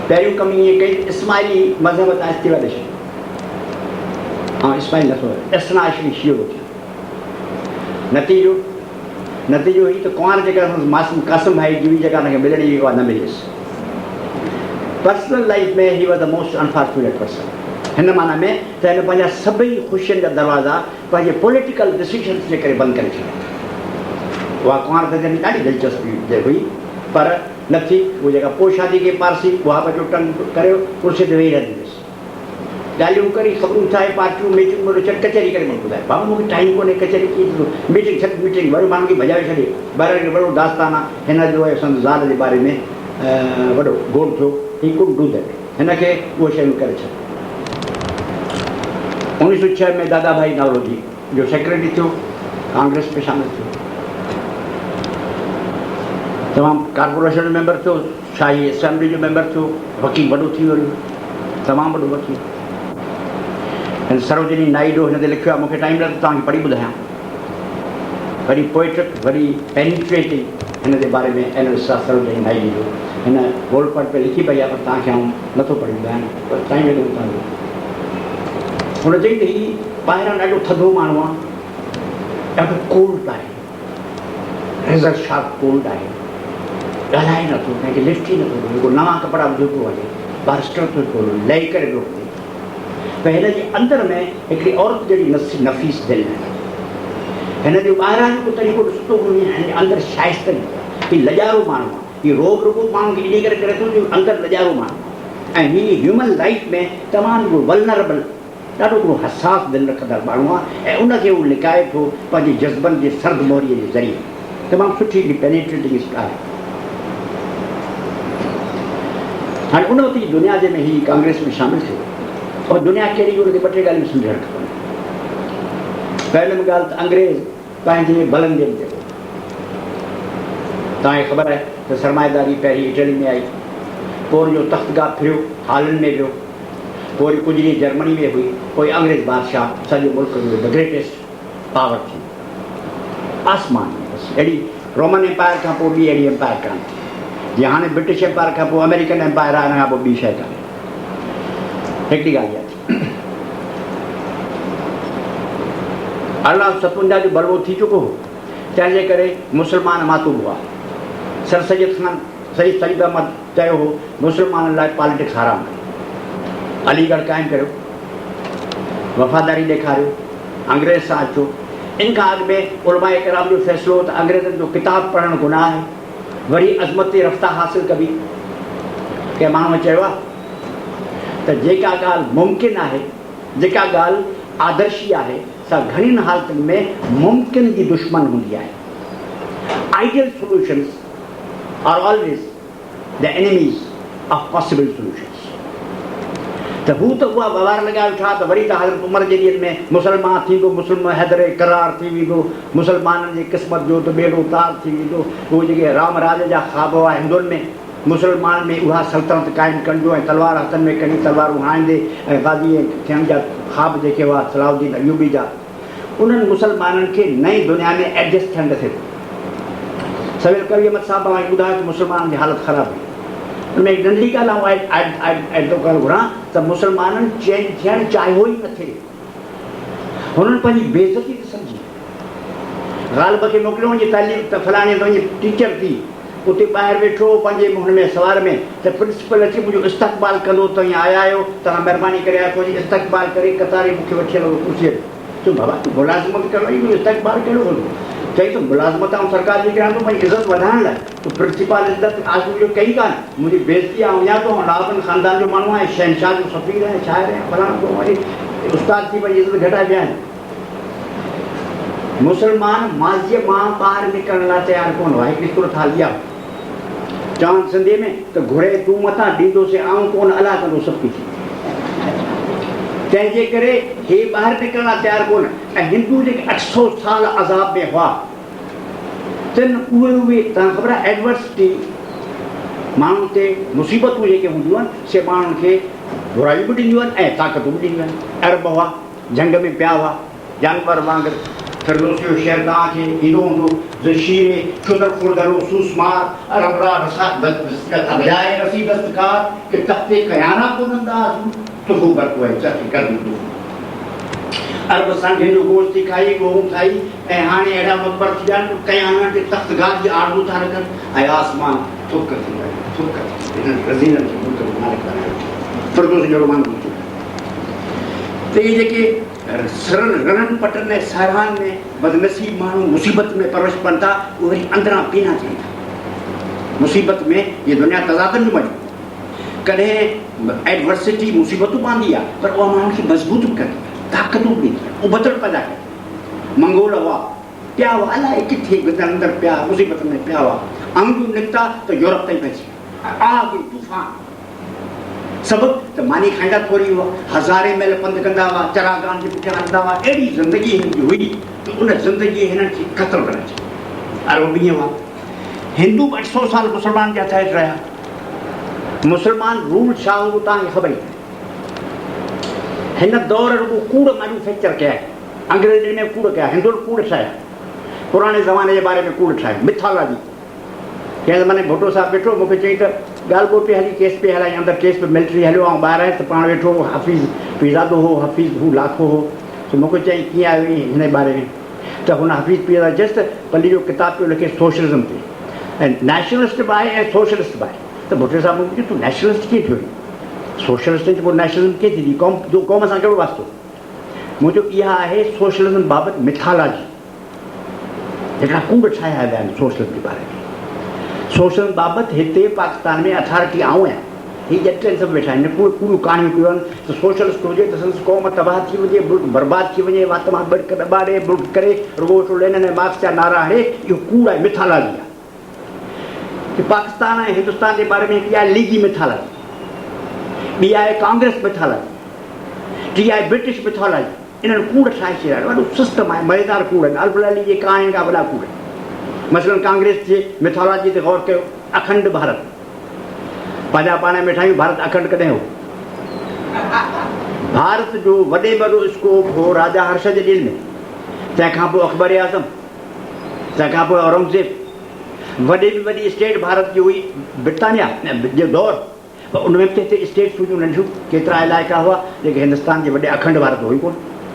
पहिरियों कमु ईअं कई इस्माइली मज़हब तां इस्तीफ़ा ॾेई छॾियो, ऐं इस्माइल नथो इसनाशरी शियो थी। नतीजो ही त कुंवार जेका मासूम कासिम भाई जी जेका हुनखे मिलणी हुई उहा न मिलियसि। पर्सनल लाइफ में ही was the most unfortunate person, हिन माना में त हिन पंहिंजा सभई ख़ुशियुनि जा दरवाज़ा पंहिंजे पॉलिटिकल डिसीजन्स जे करे बंदि करे छॾिया। उहा कुंवार त जॾहिं ॾाढी दिलचस्पी हुई, पर न थी, उहा जेका पोइ शादी कई पारसी, उहा बि टंग करियो, कुर्सी ते वेही रहंदी हुयसि, ॻाल्हियूं करी, ख़बरूं ठाहे, पार्टियूं मीटिंग में छॾ, कचहरी करे मूंखे ॿुधाए, बाबा मूंखे टाइम कोन्हे, कचहरी कीअं मीटिंग छॾ मीटिंग, वरी माण्हू खे भॼाए छॾे, ॿाहिरि वॾो दास्तान आहे हिन जो ऐं संदसि ज़ाल जे बारे में वॾो गोड़ थियो, ही कुड डू दैट, हिनखे उहे शयूं करे छॾ। 1906 में दादा भाई नवरोजी जो सेक्रेटरी थियो, कांग्रेस में शामिल थियो, तमामु कॉर्पोरेशन जो मेंबर थियो, शाही असेंबली जो मेंबर थियो, वकील वॾो थी वियो, तमामु वॾो वकील। सरोजिनी नायडू हिन ते लिखियो आहे, मूंखे टाइम न तव्हांखे पढ़ी ॿुधायां, वरी पोइट्रिक, वरी पेनिट्रेटिंग हिन जे बारे में एनालिसिस सरोजिनी नायडू जो, हिन गोल्डपाट पे लिखी पई आहे, पर तव्हांखे आउं नथो पढ़ी ॿुधायां, पर टाइम लॻो तव्हांजो। हुन चई त हीउ ॿाहिरां ॾाढो थधो माण्हू आहे, ॾाढो कोल्ड आहे, रेज़र शार्प कोल्ड आहे, ॻाल्हाए नथो, कंहिंखे लिफ्ट ई नथो ॾिए, जेको नवां कपिड़ा विझो पियो वञे, बारिस्टर थो थोरो लही करे पियो वञे, त हिन जे अंदरि में हिकिड़ी औरत जहिड़ी नफ़ीस दिलि आहे, हिन जो ॿाहिरां जो को तरीक़ो ॾिसंदो हुजे, हिन जे अंदरि शाइस्तगी आहे, हीउ लॼारो माण्हू आहे, हीउ रोग रुगो माण्हू खे इन करे करे थो जो अंदरि लॼारो माण्हू आहे, ऐं हीउ ह्यूमन लाइफ में तमामु वल्नरेबल, ॾाढो हिकिड़ो हसास दिलि रखंदड़ माण्हू आहे, ऐं उनखे उहो लिकाए थो पंहिंजे जज़्बनि जे सर्द मोहरीअ जे ज़रिए, तमामु सुठी हिकिड़ी पेनिट्रेटिंग आहे। हाणे उन वक़्तु जी दुनिया जे में हीउ कांग्रेस में शामिल थियो, और दुनिया कहिड़ी हुनखे 2 टे ॻाल्हियूं सम्झणु खपनि। पहिरियों ॻाल्हि त अंग्रेज़ पंहिंजे बलंदियुनि ते, तव्हांखे ख़बर आहे त सरमाएदारी पहिरीं इटली में आई, पोइ जो तख़्तगाह फिरियो, हालनि में वियो, पोइ वरी कुझु ॾींहं जर्मनी में हुई, पोइ अंग्रेज़ बादशाह सॼो मुल्क जो द ग्रेटेस्ट पावर थी, आसमान में बसि, अहिड़ी रोमन एम्पायर खां पोइ ॿी अहिड़ी एम्पायर कान थी, जीअं हाणे ब्रिटिश एम्पायर खां पोइ अमेरिकन एम्पायर आहे, हिन खां पोइ ॿी शइ कान्हे। हिकिड़ी ॻाल्हि आहे 1857 जो बलवो थी चुको हो, तंहिंजे करे मुस्लमान मातूब हुआ, सर सैयद खान सईद सईद अहमद चयो हो मुस्लमाननि लाइ पॉलिटिक्स हराम आहे, अलीगढ़ क़ाइमु करियो, वफ़ादारी ॾेखारियो, अंग्रेज़ सां अचो। इन खां अॻु में उलमाए किराम जो फ़ैसिलो त अंग्रेज़नि जो किताब पढ़णु गुनाह आहे, वरी अज़मत रफ़्ता हासिल कबी। कंहिं माण्हूअ चयो आहे त जेका ॻाल्हि मुमकिन आहे, जेका ॻाल्हि आदर्शी आहे, सा घणियुनि हालतुनि में मुमकिन जी दुश्मन हूंदी आहे। Ideal solutions are always the enemies of possible solutions. त हू त उहा ववार लॻाए वेठा त वरी त हज़रत उमर जे ॾींहंनि में मुसलमान थींदो, मुस्लिम हैदर करार थी वेंदो, मुसलमाननि जी क़िस्मत जो त ॿेड़ो तार थी वेंदो। उहे जेके राम राज जा ख़्वाब हुआ हिंदुनि में, मुसलमान में उहा सल्तनत क़ाइमु करिजो ऐं तलवार हथनि में खणी तलवारूं हाणंदे ऐं गाज़ी थियण जा ख़्वाब जेके हुआ सलाउद्दीन अयूबी जा, उन्हनि मुसलमाननि खे नई दुनिया में एडजस्ट थियण थिए। सवेल कवि अहमद साहब तव्हांखे ॿुधायो त मुसलमाननि जी हालत ख़राबु हुई। उनमें हिकु नंढी ॻाल्हि थो करणु घुरां त मुसलमाननि चेंज थियणु चाहियो ई न थिए, हुननि पंहिंजी बेइज़ती त सम्झी। ग़ालिब खे मोकिलियो वञे तालीम त फलाणे त वञे टीचर थी, उते ॿाहिरि वेठो पंहिंजे हुन में सवार में त प्रिंसिपल अची मुंहिंजो इस्तक़बाल कंदो त हीअं आया आहियो तव्हां महिरबानी करे आया थोरी इस्तक़बाल करे कतारे मूंखे वठी हलो कुर्सीअ ते चयो बाबा तूं मुलाज़िमत करो ई इस्तक़बाल कहिड़ो कंदो चई त मुलाज़िमत ऐं सरकार जी कयां थो पंहिंजी इज़त वधाइण लाइ तूं प्रिंसिपल इज़त आज मुंहिंजो कई कान मुंहिंजी बेइज़ती आहे वञा थो लाभन ख़ानदान जो माण्हू आहे शहनशाह जो सफ़ीर आहे शाइर आहे फलाणो को वरी उस्ताद थी पंहिंजी इज़त घटाए विया आहिनि मुसलमान माज़ीअ मां ॿाहिरि निकिरण लाइ तयारु कोन हुआ हिकिड़ी सूरत हाली आहे चवनि सिंधीअ में त घुरे तूं मथां ॾींदोसीं आऊं कोन अलाह कंदो सभु कुझु तंहिंजे करे हे ॿाहिरि निकिरण लाइ तयारु कोन ऐं हिंदू जेके 800 साल अज़ाब में हुआ तिन उहे तव्हां ख़बर आहे एडवर्सिटी माण्हुनि ते मुसीबतूं जेके हूंदियूं आहिनि से माण्हुनि खे बुराइयूं बि ॾींदियूं आहिनि ऐं ताक़तूं बि ॾींदियूं आहिनि अरब हुआ जंग में पिया हुआ जानवर वांगुरु फिरदौसी शहर तव्हांखे ईंदो हूंदो ज़शीरे शुदर खुरदरो सूसमार अरबरा अबजाए रसी दस्तकार कि तख्ते कयाना कोन अंदाज़ तो वो बरको है चट कर दो अरब संघ जो गोश्त खाई गोहूं खाई ऐं हाणे अहिड़ा मक़बर थी विया आहिनि कयाना ते तख्तगार जी आरज़ू था रखनि ऐं आसमान थुक थी वियो थुक हिननि रज़ीननि खे मुल्क में मालिक बनायो फिरदौसी जहिड़ो माण्हू त इहे जेके रणनि पटनि ऐं साहिरान में बदनसीब माण्हू मुसीबत में परवरिश पवनि था उहे वरी अंदरां पीना थियनि था मुसीबत में इहे दुनिया तज़ादनि जो मज़ो कॾहिं एडवर्सिटी मुसीबतूं पवंदी आहे पर उहा माण्हुनि खे मज़बूत बि कंदी आहे ताक़तूं बि ॾींदी आहे उबतड़ पैदा कनि मंगोल हुआ पिया हुआ अलाए किथे अंदरि पिया मुसीबत में पिया हुआ अंगूं निकिता त यूरोप ताईं पइजी आग तूफ़ान सबबु त मानी खाईंदा थोरी हुआ हज़ारे महिल पंधु कंदा हुआ चरागान जे पुठियां हलंदा हुआ अहिड़ी ज़िंदगी हिन जी हुई त उन ज़िंदगी हिननि खे ख़तमु करे छॾी अरब ईअं हुआ हिंदू 800 साल मुस्लमान जा ठहे रहिया मुसलमान रूल छा हो तव्हांखे ख़बर ई हिन दौर रुॻो कूड़ मैन्युफैक्चर कया अंग्रेज़नि में कूड़ कया हिंदुनि कूड़ ठाहिया पुराणे ज़माने जे बारे में कूड़ ठाहिया मिथालॉजी कंहिं ज़माने भुटो साहिबु वेठो मूंखे चई त ॻाल्हि ॿोल पे हली केस पे हलाई अंदरि केस पे मिलिट्री हलियो ऐं ॿाहिरि आहे त पाण वेठो हफ़ीज़ पीज़ादो हो हफ़ीज़ हू लाखो हो त मूंखे चई कीअं आयो हिन बारे में त हुन हफ़ीज़ पीज़ादा चयसि त पल्ली जो किताब पियो लिखे सोशलिज़म ते ऐं नेशनलिस्ट बि आहे ऐं सोशलिस्ट बि आहे त भुटे साहिबु मूंखे तूं नेशनलिस्ट कीअं थियो सोशलिस्ट जे पोइ नेशनलिज़म कीअं थींदी क़ौम सां कहिड़ो वास्तो मुंहिंजो इहा आहे सोशलिज़म बाबति मिथालॉजी हिकिड़ा कूड़ ठाहिया विया आहिनि सोशलिज़म जे बारे में सोशलिज़म बाबति हिते पाकिस्तान में अथॉरिटी आऊं आहियां हीअ ॼटनि सभु वेठा आहिनि कूड़ कूड़ियूं कहाणियूं कयूं आहिनि त सोशलिस्ट हुजे त संदसि क़ौम तबाह थी वञे मुल्क बर्बाद थी वञे वात मां बड़क दॿाड़े मुल्क करे रुॻो वेठो लेनिन ऐं मार्क्स जा नारा हणे इहो कूड़ आहे मिथालॉजी आहे की पाकिस्तान ऐं हिंदुस्तान जे बारे में हिकिड़ी आहे लीगी मिथालॉजी ॿी आहे कांग्रेस मिथालॉजी टी आहे ब्रिटिश मिथालॉजी इन्हनि कूड़ ठाहे छॾिया वॾो सिस्टम आहे मज़ेदार कूड़ आहिनि अल्फ अली जे कहाणी खां वॾा कूड़ मसलन कांग्रेस जे मिथालॉजी ते गौर कयो अखंड भारत पंहिंजा पाण में ठाहियूं भारत अखंड कॾहिं हो भारत जो वॾे वॾो स्कोप हो राजा हर्ष जे ॾींहं में तंहिंखां पोइ अकबर आज़म तंहिंखां पोइ औरंगज़ेब वॾे में वॾी स्टेट भारत जी हुई ब्रिटानिया जो दौर पर उन में बि हिते स्टेट्स हुयूं नंढियूं केतिरा इलाइक़ा हुआ जेके हिंदुस्तान जे वॾे अखंड भारत हुई कोन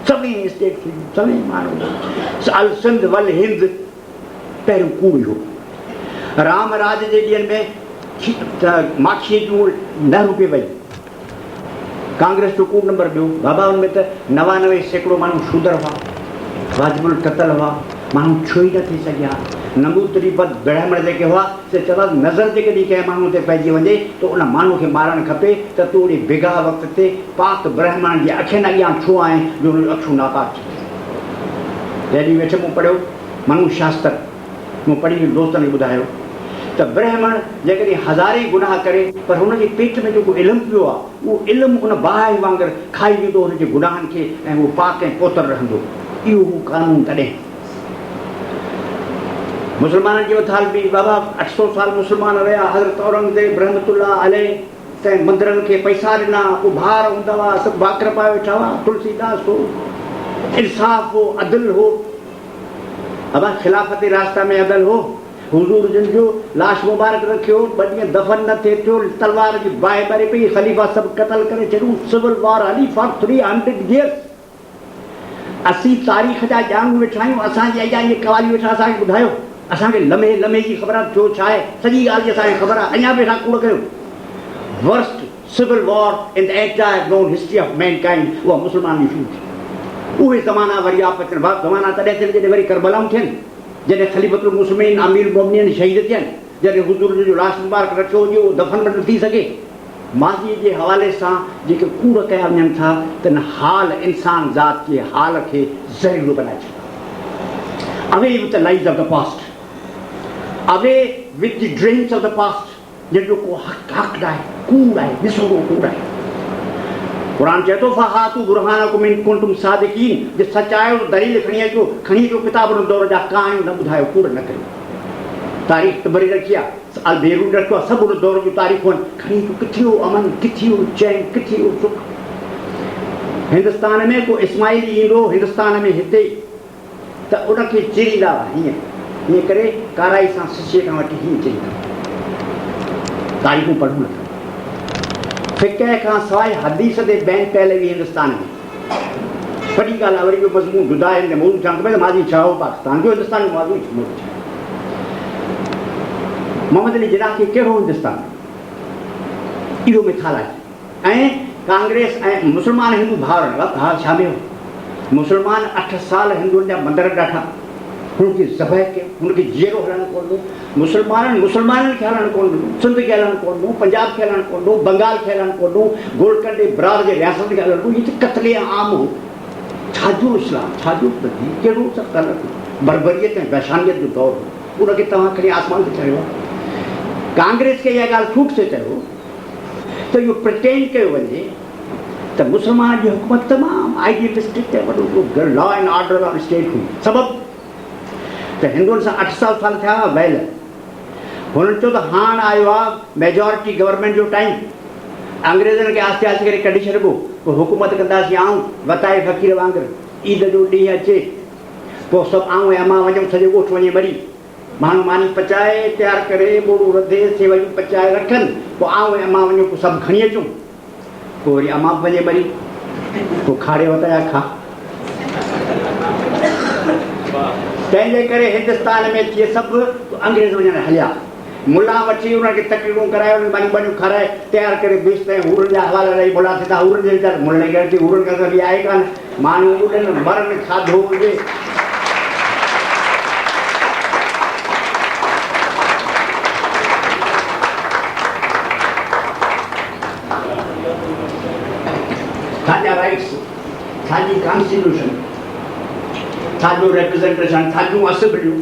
सभई स्टेट्स हुयूं सभई माण्हू अल सिंध वल हिंद पहिरियों कूड़ हो राम राज जे ॾींहंनि में माखीअ जूं न रुपए वई कांग्रेस जो कूड़ नंबर ॿियो बाबा हुन में त 99% माण्हू शूदर हुआ वाजिबुल क़तल हुआ माण्हू छो ई न थी सघिया नमूतरी बद ब्राह्मण जेके हुआ से चवंदा नज़र जे कॾहिं कंहिं माण्हू ते पइजी वञे त उन माण्हू खे मारणु खपे त तूं ओड़ी बिगाह वक़्त ते पाक ब्राह्मण जे अखियुनि अॻियां छो आहे जो उन अखियूं नापाक थी जॾहिं वेठे मूं पढ़ियो मनु शास्त्र मूं पढ़ी दोस्तनि खे ॿुधायो त ब्राह्मण जेकॾहिं हज़ारे गुनाह करे पर हुनजे पेट में जेको इल्मु पियो आहे उहो इल्मु उन बाहि वांगुरु खाई वेंदो हुनजे गुनाहनि खे ऐं उहो पाक ऐं पोतर रहंदो इहो हू कानून तॾहिं मुस्लमाननि जी उथाल बि बाबा 800 साल मुस्लमान रहिया हज़रत औरंगज़ेब रहमतुल्लाह अलैह तंहिं मंदरनि खे पैसा ॾिना उभार हूंदा हुआ सभु भाकर पाए वेठा हुआ तुलसीदास हो इंसाफ़ हो अदल हो बाबा ख़िलाफ़त रास्ता में अदल हो हुज़ूर जिन जो लाश मुबारक रखियो 2 ॾींहं दफ़न न थिए थियो तलवार जी बाहि ॿरे पई ख़लीफ़ा सभु क़तल करे छॾियूं सिविल वॉर हली फॉर 300 years असीं तारीख़ जा ॼाणूं वेठा आहियूं असांजे अॻियां इहे कवालियूं वेठा असांखे ॿुधायो असांखे लम्हे लम्हे जी ख़बर आहे जो छा आहे, सॼी ॻाल्हि जी असांखे ख़बर आहे, अञा बि असां कूड़ कयो। Worst civil war in the entire known history of mankind उहा मुस्लमान जी शुरू थी। उहे ज़माना वरी वापसि अचनि, ज़माना तॾहिं थियनि जॾहिं वरी करबलाऊं थियनि, जॾहिं ख़लीफ़तुल मुस्लिमीन अमीर मोमिनीन शहीद थियनि, जॾहिं हुज़ूर जो लाश मुबारक रखियो हुजे उहो दफ़न बि न थी सघे। माज़ीअ जे हवाले सां जेके कूड़ कया वञनि था त न हाल इंसान ज़ात जे हाल खे ज़हरीलो बनाए छॾियो। Away with the lives of the past, away with the dreams of the past, जंहिंजो को हक़ आहे, कूड़ आहे, विसोड़ो कूड़ आहे। क़ुरान चए थो फ़हातू बुरहानकुम इन कुंतुम सादिक़ीन, जे सचायो दलील खणी अचो, खणी अचो किताब दौर जा कहाणियूं न ॿुधायो, कूड़ न कयो। तारीख़ त भरी रखी आहे, अल बेरून रखियो आहे, सभु उन दौर जूं तारीख़ूं आहिनि, खणी अचो किथे हो अमन, किथे हो चैन, किथे हो सुख। हिंदुस्तान में को इस्माइली ईंदो हिंदुस्तान में हिते त उनखे चिरींदा हीअं हीअं करे काराई सां सिसे खां वठी हीअं चिरींदा। तारीख़ूं पढ़ूं नथा, फिक़ह खां सवाइ हदीस ते बैन कयल हुई हिंदुस्तान में। वॾी ॻाल्हि आहे, वरी इहो मज़मून जुदा आहिनि, मौज़ू छा खपे त माज़ी छा हो पाकिस्तान जो, हिंदुस्तान जो मौज़ू छा। मोहम्मद अली जिन्ना खे कहिड़ो हिंदुस्तान, इहो मिसाल आहे। ऐं कांग्रेस ऐं मुस्लमान हिंदू भाउर हा छा में हो, मुस्लमान 8 साल हिंदुअनि जा मंदर ॾाठा, हुनखे ज़बह कयो, हुनखे जीअरो हलणु कोन ॾिनो, मुस्लमाननि खे हलणु कोन ॾिनो, सिंध खे हलणु कोन ॾिनो, पंजाब खे हलणु कोन ॾिनो, बंगाल खे हलणु कोन ॾिनो, गोलकंड बरार जे रियासत खे हलणु ॾिनो। हीअ त क़त्ले आम हो। छाजो इस्लाम, छाजो कहिड़ो बर्बरियत ऐं वहशानियत जो दौरु हो, उनखे तव्हां खणी आसमान ते चढ़ियो आहे। कांग्रेस खे इहा ॻाल्हि छूट से चयो त इहो प्रिटेंड कयो वञे त मुस्लमान जी हुकूमत तमामु आइडियलिस्टिक ऐं वॾो लॉ एंड ऑर्डर वारो स्टेट हुई। सबबु त हिंदुअनि सां 8 साल थिया हुआ वहिल, हुननि चयो त हाणे आयो आहे मेजॉरिटी गवर्नमेंट जो टाइम, अंग्रेज़नि खे आस्ते आस्ते करे कढी छॾिबो, पोइ हुकूमत कंदासीं आऊं वताए फ़क़ीर वांगुरु, ईद जो ॾींहुं अचे पोइ सभु आऊं ऐं अमां वञूं, सॼो ॻोठ वञे मरी, माण्हू मानी पचाए तयारु करे ॿोड़ू रधे सेवयूं पचाए रखनि, पोइ आऊं ऐं अमां वञूं, पोइ सभु खणी अचूं, पोइ वरी अमां बि वञे मरी, पोइ खाड़े वताया खा। तंहिंजे करे हिंदुस्तान में थिए सभु अंग्रेज़ वञण हलिया, मुला वठी उनखे तकरीरूं कराए, उन मानी बणियूं खाराए तयारु करे बेच ऐं हूरनि जा हवाला ॾेई मुला थिया, हूरनि जे वीचार मुल गॾिजी हूरनि खां बि आहे कान, माण्हू उॾनि मरनि खाधो हुजे। साजा राइट्स, साजी कॉन्स्टिट्यूशन, साजो रिप्रेज़ेंटेशन, साजूं असेंबलियूं,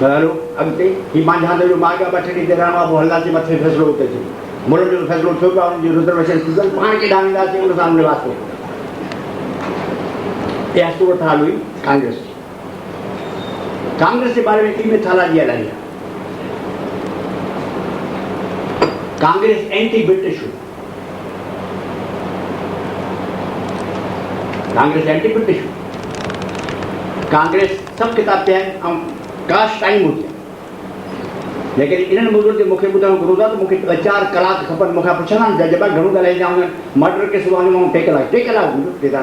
हलो अॻिते ही मुंहिंजा जो माॻा 2-3 ॾींहं रहणो आहे, पोइ हलंदासीं मथे फ़ैसिलो उते थियो, मुल्क जो फ़ैसिलो थियो पियो आहे, हुनजी रिज़र्वेशन थी वई, पाण खे ॾांडींदासीं उन सां वास्ते। इहा सूरत हाल हुई कांग्रेस जी। कांग्रेस जे बारे में ॿी मिथालाजी हलाई आहे, कांग्रेस एंटी ब्रिटिश हुई, कांग्रेस एंटी ब्रिटिश हुई, कांग्रेस सभु किताब ते आहिनि ऐं काश टाइम हुजे, लेकिन इन्हनि मुद्दनि ते मूंखे ॿुधाइणो घुरिजो आहे त मूंखे 2-4 कलाक खपनि। मूंखां पुछंदा आहिनि जब घणो ॻाल्हाईंदा आहिनि, मर्डर केस वञूं 2 कलाक, 2 कलाक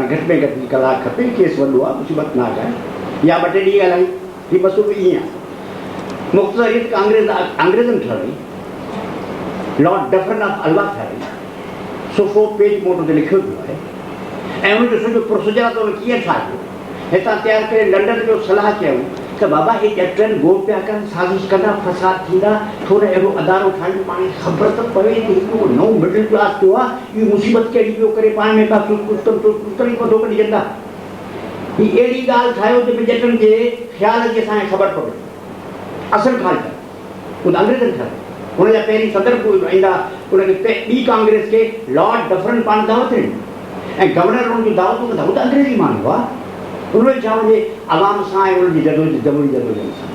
घटि में घटि कलाक खपे, केस वॾो आहे, मुसीबत न आहे, या 2-3 ॾींहं ॻाल्हायूं, हीअ मसूल ईअं आहे। मुख़्तसर रीत अंग्रेज़नि ठाही, लॉर्ड डफन ऑफ अल्वा ठाही, 100 पेज मोटो ते लिखियो पियो आहे, ऐं उनजो सॼो प्रोसीजर आहे त उन कीअं ठाहियो। हितां तयारु करे लंडन जो सलाह कयूं त बाबा हे ॼटनि गोल पिया कनि, साज़िश कंदा, फसाद थींदा, थोरो अहिड़ो अदारो ठाहियूं, पाण खे ख़बर त पवे त हिकिड़ो नओं मिडिल क्लास थियो आहे, इहो मुसीबत कहिड़ी पियो करे, पाण में का कुझु पधो कढी कंदा। हीअ अहिड़ी ॻाल्हि ठाहियो जंहिंमें ॼटनि जे ख़्याल जी असांखे ख़बर पवे, असुलु ॻाल्हि उन अंग्रेज़नि ठाही। हुनजा पहिरीं सदर ईंदा, उनखे ॿी कांग्रेस खे लॉर्ड डफरन पाण दावत ॾिनी ऐं गवर्नर हुनजी दावतूं कंदा, हू त अंग्रेज़ी माण्हू आहे, उनमें छा हुजे आवाम सां ऐं उनजी जदोजहद सां।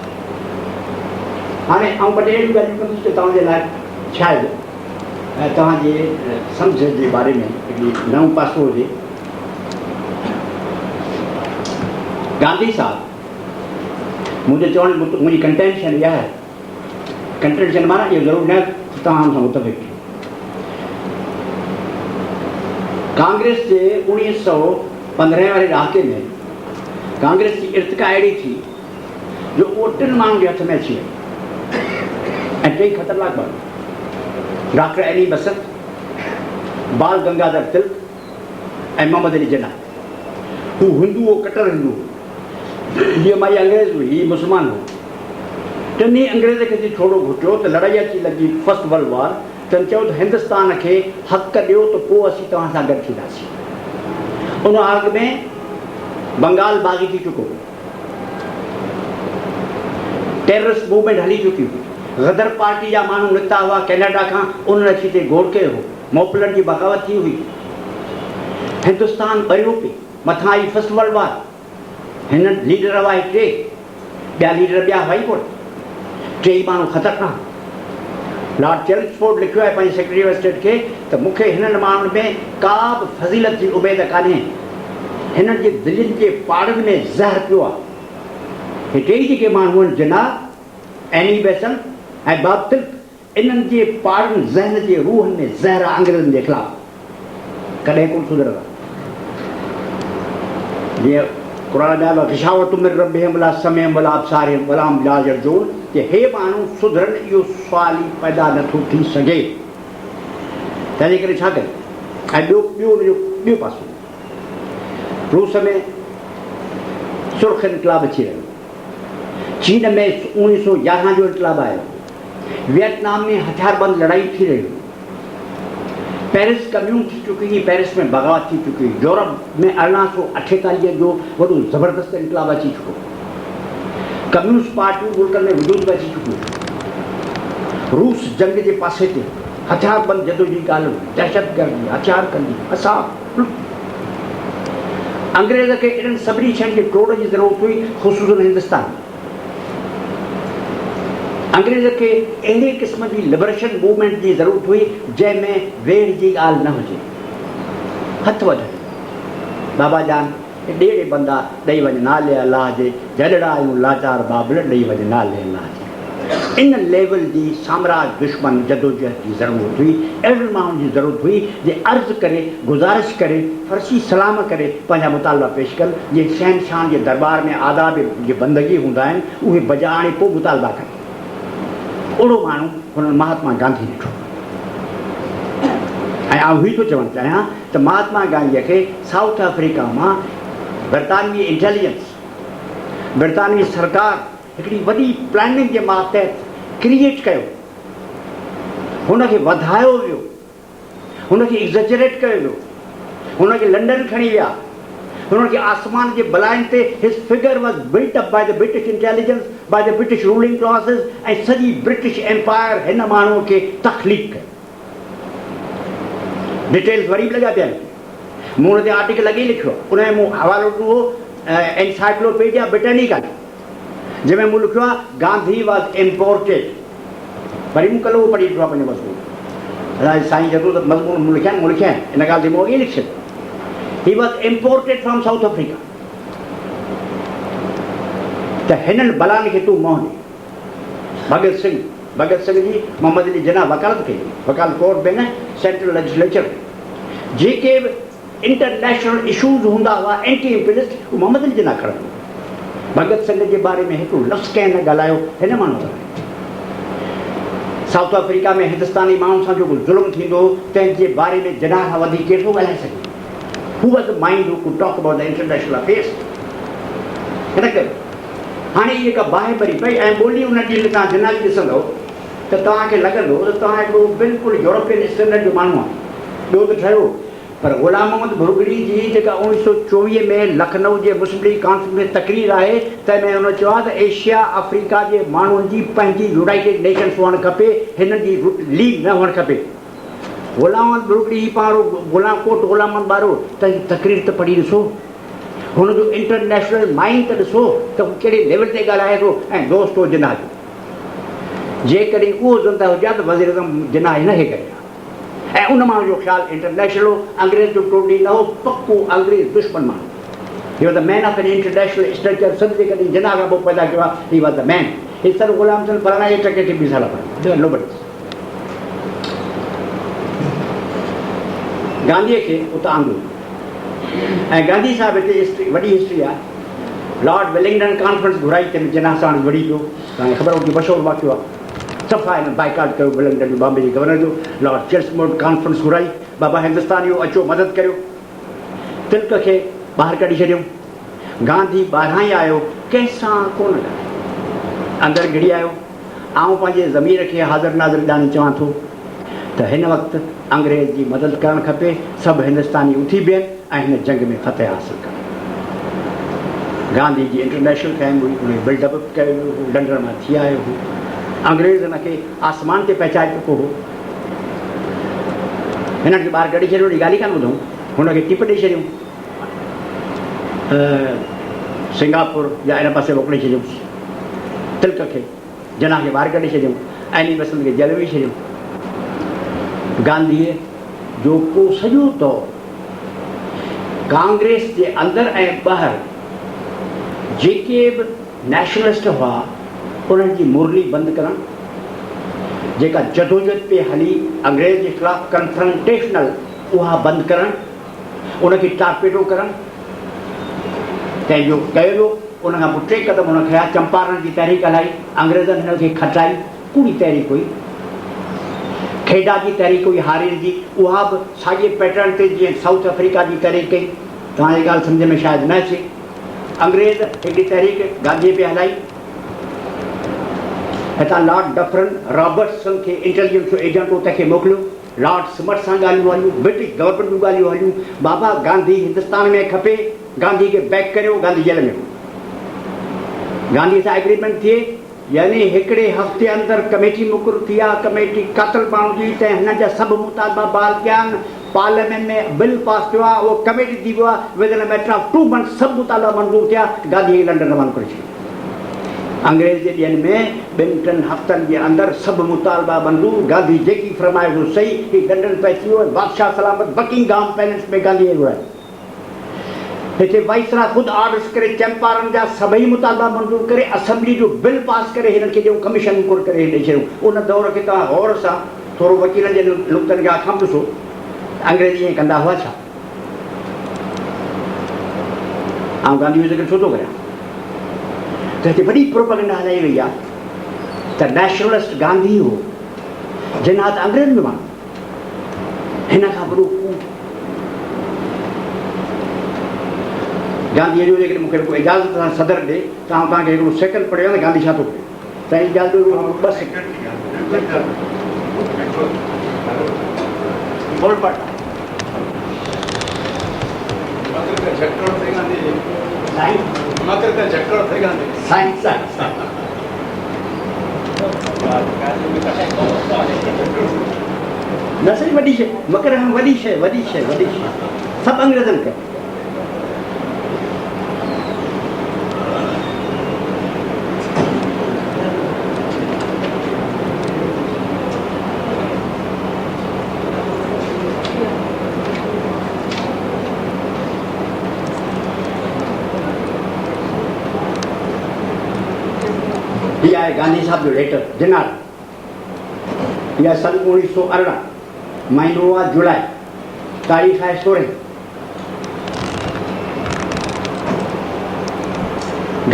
हाणे आउं 2 टे अहिड़ियूं ॻाल्हियूं कंदुसि त तव्हांजे लाइ छा आहे ऐं तव्हांजे सम्झ जे बारे में हिकिड़ी नओं पासो हुजे। गांधी साहब, मुंहिंजो चवण मुंहिंजी कंटेंशन इहा आहे, कंटेंशन माना इहो ज़रूरु न तव्हां सां मुतफ़िक़। कांग्रेस जे 1915 वारे ॾहाके में कांग्रेस जी इर्तिका अहिड़ी थी जो उहो 3 माण्हुनि जे हथ में अची वई ऐं 3 ख़तरनाक माण्हू, डॉक्टर एनी बसंत, बाल गंगाधर तिलक ऐं मोहम्मद अली जिन्ना। हू हिंदू हो, कट्टर हिंदू हो। जीअं मां अंग्रेज़ हुई, हीअ मुस्लमान हो। टिनी अंग्रेज़ खे जी थोरो घुटियो त लड़ाई अची लॻी फर्स्ट वर्ल्ड वॉर, त चयो त हिंदुस्तान खे हक़ ॾियो त पोइ असीं तव्हां सां गॾु थींदासीं। उन आग में बंगाल बाग़ी थी चुको, टेररिस्ट मूवमेंट हली चुकी हुई, गदर पार्टी जा माण्हू निकिता हुआ कैनेडा खां, उन्हनि अची हिते गोड़ कयो हो, मोपलनि जी बग़ावत थी हुई, हिंदुस्तान ॿरियो पियो, मथां आई फर्स्ट वर्ल्ड वॉर। हिन लीडर हुआ 3, ॿिया लीडर ॿिया हुआ ई कोन, 3 माण्हू ख़तरनाक। लॉर्ड चेम्सफोर्ड लिखियो आहे पंहिंजे सेक्रेटरी ऑफ स्टेट खे त मूंखे हिननि माण्हुनि में का बि फज़ीलत जी उमेद कान्हे, हिननि जे दिलनि जे पाड़नि में ज़हर पियो आहे। हे 3 जेके माण्हू आहिनि, जिन्ना, एनी बेसंत ऐं बॉब तिलक, इन्हनि जे पाड़नि ज़हन जे रूहनि में ज़हर आहे अंग्रेज़नि जे ख़िलाफ़, कॾहिं कोन सुधरंदा। जीअं क़ुरान में आयो आहे, गिशावत मिन रब्बिहिम वला समिअम वला अबसारिहिम वला हुम ला यरजून, कि हे माण्हू सुधरनि, इहो सुवाल ई पैदा नथो थी सघे। तंहिंजे करे छा कनि? ऐं ॿियो पासो, रूस में सुर्ख इनकलाब अची रहियो, चीन में 1911 जो इनकलाब आयो, वियतनाम में हथियारबंद लड़ाई थी रही, पेरिस कम्यून थी चुकी हुई, पेरिस में बगावत थी चुकी हुई, यूरोप में 1848 जो वॾो ज़बरदस्त इनकलाब अची चुको, कम्यूनिस्ट पार्टियूं मुल्कनि में वजूद में अची चुकियूं, रूस जंग जे पासे ते हथियारबंद जदोजहद ॻाल्हि, दहशतगर्दी, हथियार कंदी, असां अंग्रेज़ खे इन्हनि सभिनी शयुनि खे तोड़ जी ज़रूरत हुई, ख़ुसूसन हिंदुस्तान। अंग्रेज़ खे अहिड़े क़िस्म जी लिबरेशन मूवमेंट जी ज़रूरत हुई जंहिंमें वेड़ जी ॻाल्हि न हुजे, हथ वधनि, बाबा जान ॾेढ बंदा ॾेई वञ नाले अलाह जे, जॾड़ा आहियूं लाचार बाबल ॾेई वञ नाले अलाह जे। इन लेवल जी साम्राज दुश्मन जदोजहद जी ज़रूरत हुई, अहिड़नि माण्हुनि जी ज़रूरत हुई जे अर्ज़ु करे, गुज़ारिश करे, फर्शी सलाम करे पंहिंजा मुतालबा पेश कनि, जीअं शहनशाह जे दरबार में आदाब जे बंदगी हूंदा आहिनि, उहे बजा आणे पोइ मुतालबा कनि। अहिड़ो माण्हू हुननि महात्मा गांधी ॾिठो। ऐं आउं हीअ थो चवणु चाहियां त महात्मा गांधीअ खे साउथ अफ्रीका मां बरतानवी इंटेलिजेंस, बरतानवी सरकार हिकिड़ी वॾी प्लानिंग जे मातहत क्रिएट कयो, हुनखे वधायो वियो, हुनखे एग्ज़ैजरेट कयो वियो, हुनखे लंडन खणी विया, हुनखे आसमान जे बलाइनि ते his figure was built up by the British intelligence, by the British ruling classes, ऐं सॼी ब्रिटिश एम्पायर हिन माण्हूअ खे तख़लीक़ कयो। डिटेल्स वरी बि लॻा पिया आहिनि, मूं हुन ते आर्टिकल अॻे लिखियो, उन में मूं हवालो ॾिनो एनसाइक्लोपीडिया ब्रिटानिका, जंहिंमें मूं लिखियो आहे गांधी वॉज इम्पोर्टेड। वरी मूं कल्ह उहो पढ़ी ॾिठो आहे पंहिंजो मज़मून, साईं जरूर त मज़मून मूं लिखिया आहिनि, इन ॻाल्हि ते मूं अॻे लिखी छॾियो, he was imported from south Africa. त हिननि बलानि खे तूं मोह ॾे। भगत सिंह जी मोहम्मद अली जिन्ना वकालत कई, वकालत कोर्ट में न सेंट्रल लेजिस्लेचर, जेके बि इंटरनेशनल इशूज़ हूंदा हुआ एंटी इंपीरियलिस्ट, उहो मोहम्मद अली जिन्ना खणंदो। भगत सिंह जे बारे में हिकिड़ो लफ़्ज़ कंहिं न ॻाल्हायो, हिन माण्हू साउथ अफ्रीका में हिंदुस्तानी माण्हुनि सां जेको ज़ुल्म थींदो हो, तंहिंजे बारे में जिन्ना खां वधीक केतिरो ॻाल्हाए सघे। हू वॉज द माइंड हू could talk about the international affairs. हिन करे हाणे इहे जेका बाहि भरी पई ऐं ॿोली उन ॾींहुं तव्हां जिन्ना जी ॾिसंदव त तव्हांखे लॻंदो त तव्हां हिकिड़ो बिल्कुलु यूरोपियन स्टैंडर्ड जो माण्हू आहे, ॿियो त ठहियो। पर ग़ुलाम मोहम्मद बुरगड़ी जी जेका 1924 में लखनऊ जे मुस्लिम लीग काउंसिल में तकरीर आहे, तंहिंमें हुन चयो आहे त एशिया अफ्रीका जे माण्हुनि जी पंहिंजी यूनाइटेड नेशन्स हुअणु खपे, हिन जी लीग न हुअणु खपे। ग़ुलाम मोहम्मद बुरगड़ी पारो कोट ग़ुलाम मोहम्मद वारो त तकरीर त पढ़ी ॾिसो, हुनजो इंटरनेशनल माइंड त ॾिसो त हू कहिड़े लेवल ते ॻाल्हाए थो। ऐं दोस्त हो जिन्ना जो, जेकॾहिं उहो ज़िंदा हुजा त वज़ीर आज़म जिन्ना हिनखे करे, ऐं उन माण्हू जो ख़्यालु इंटरनेशनल हो, अंग्रेज़ जो टोली न हो, पको अंग्रेज़ दुश्मन माण्हू। He was the man of an international structure. Sindh जे कॾहिं जिन्ना खां पोइ पैदा कयो आहे, ही वॉज द मैन। ही सर ग़ुलाम चंद फलाणा जे टके खे 20 साल पढ़िया नोबडी। गांधीअ खे उतां आंदो, ऐं गांधी साहिब हिते हिस्ट्री, वॾी हिस्ट्री आहे। लॉर्ड वेलिंगटन कॉन्फ्रेंस घुराई तंहिंमें जिना साण वड़ी पियो तव्हांखे ख़बर हुजे मशहूरु वाक़ियो आहे सफ़ा हिन बाइकाट कयो वेलिंगटन जो बॉम्बे जे गवर्नर जो लॉर्ड चेल्समोट कॉन्फ्रेंस घुराई बाबा हिंदुस्तानियो अचो मदद करियो तिलक खे ॿाहिरि कढी छॾियऊं गांधी ॿाहिरां ई आयो कंहिंसां कोन ॻाल्हायो अंदरि घिड़ी आयो आउं पंहिंजे ज़मीर खे हाज़िर नाज़िर ॼाणे चवां थो त हिन वक़्तु अंग्रेज़ जी मदद करणु खपे सभु हिंदुस्तानी उथी बीहनि ऐं हिन जंग में फतेह हासिलु कनि गांधी जी इंटरनेशनल कैम्प हुई उन बिल्डअप कयो हो डंडर मां थी आयो हो अंग्रेज़ हिन खे आसमान ते पहुचाए चुको हो हिननि खे ॿाहिरि कढी छॾियो ॻाल्हि ई कान ॿुधऊं हुनखे टिप ॾेई छॾियूं सिंगापुर या इन पासे मोकिले छॾियऊंसि तिलक खे जना खे ॿाहिरि कढी छॾियऊं ऐनी बसंत खे जेल में छॾियऊं गांधीअ जो को सॼो दौर कांग्रेस जे अंदरि ऐं ॿाहिरि जेके बि नेशनलिस्ट हुआ उन्हनि जी मुरली बंदि करणु जेका जदोजहद पे हली अंग्रेज़ जे ख़िलाफ़ु कन्फ्रंटेशनल उहा बंदि करणु उनखे टारपेडो करणु तंहिंजो कयो वियो उन खां पोइ 3 क़दम हुन खया चंपारण जी तहरीक हलाई अंग्रेज़नि हिन खे खटाई कूड़ी तहरीक हुई खेडा जी तहरीक हुई हारिर जी उहा बि साॻिए पैटर्न ते जीअं साउथ अफ्रीका जी तहरीक कई तव्हांजी ॻाल्हि सम्झ में शायदि न अचे अंग्रेज़ हिकिड़ी तहरीक गांधीअ पे हलाई हितां लॉर्ड डफरन रॉबर्ट्सन खे इंटेलिजेंस जो एजेंट उते खे मोकिलियो लॉर्ड स्मट सां ॻाल्हियूं हलियूं ब्रिटिश गवर्नमेंट जूं ॻाल्हियूं हलियूं बाबा गांधी हिंदुस्तान में खपे गांधी खे बैक करियो गांधी जेल में गांधी सां एग्रीमेंट थिए यानी हिकिड़े हफ़्ते अंदरि कमेटी मुक़ररु थी आहे कमेटी कातल माण्हू जी त हिन जा सभु मुतालबा बहाल कया आहिनि पार्लियामेंट में बिल पास थियो आहे उहो कमेटी थी वियो आहे with in matter of 2 months सभु मुतालबा मंज़ूर थिया गांधी खे लंडन रवानो करे छॾियो अंग्रेज़ जे ॾींहंनि में 2-3 हफ़्तनि जे अंदरि सभु मुतालबा मंज़ूर गांधी जेकी फरमाए जो सही ही लंडन पहुची वियो बादशाह सलामत बकिंगहाम पैलेस में गांधीअ घुरायो हिते वाइसरा ख़ुदि ऑर्डर्स करे चंपारण जा सभई मुतालबा मंज़ूर करे असेंबली जो बिल पास करे हिननि खे ॾियूं कमीशन मुक़ररु करे ॾेई छॾियूं उन दौर खे तव्हां गौर सां थोरो वकीलनि जे नुक़्तनि खे आखां ॾिसो अंग्रेज़ ईअं कंदा हुआ छा आउं गांधी जो ज़िक्र छो थो करियां त हिते वॾी प्रोपेगेंडा हलाई वई आहे त नेशनलिस्ट गांधी हो जिन हथ अंग्रेज़ में माण्हू हिन खां वॾो गांधीअ जो जेकॾहिं मूंखे को इजाज़त सां सदर ॾे त आउं तव्हांखे हिकिड़ो सेकंड पढ़ियो न गांधी छा थो करे तव्हांजी इजाज़त 2 सेकंड न सही वॾी शइ मकर वॾी शइ सभु अंग्रेज़नि कयो ही आहे गांधी साहब जो लेटर दिनार इहा सन 1918 महीनो आहे जुलाई तारीख़ आहे 16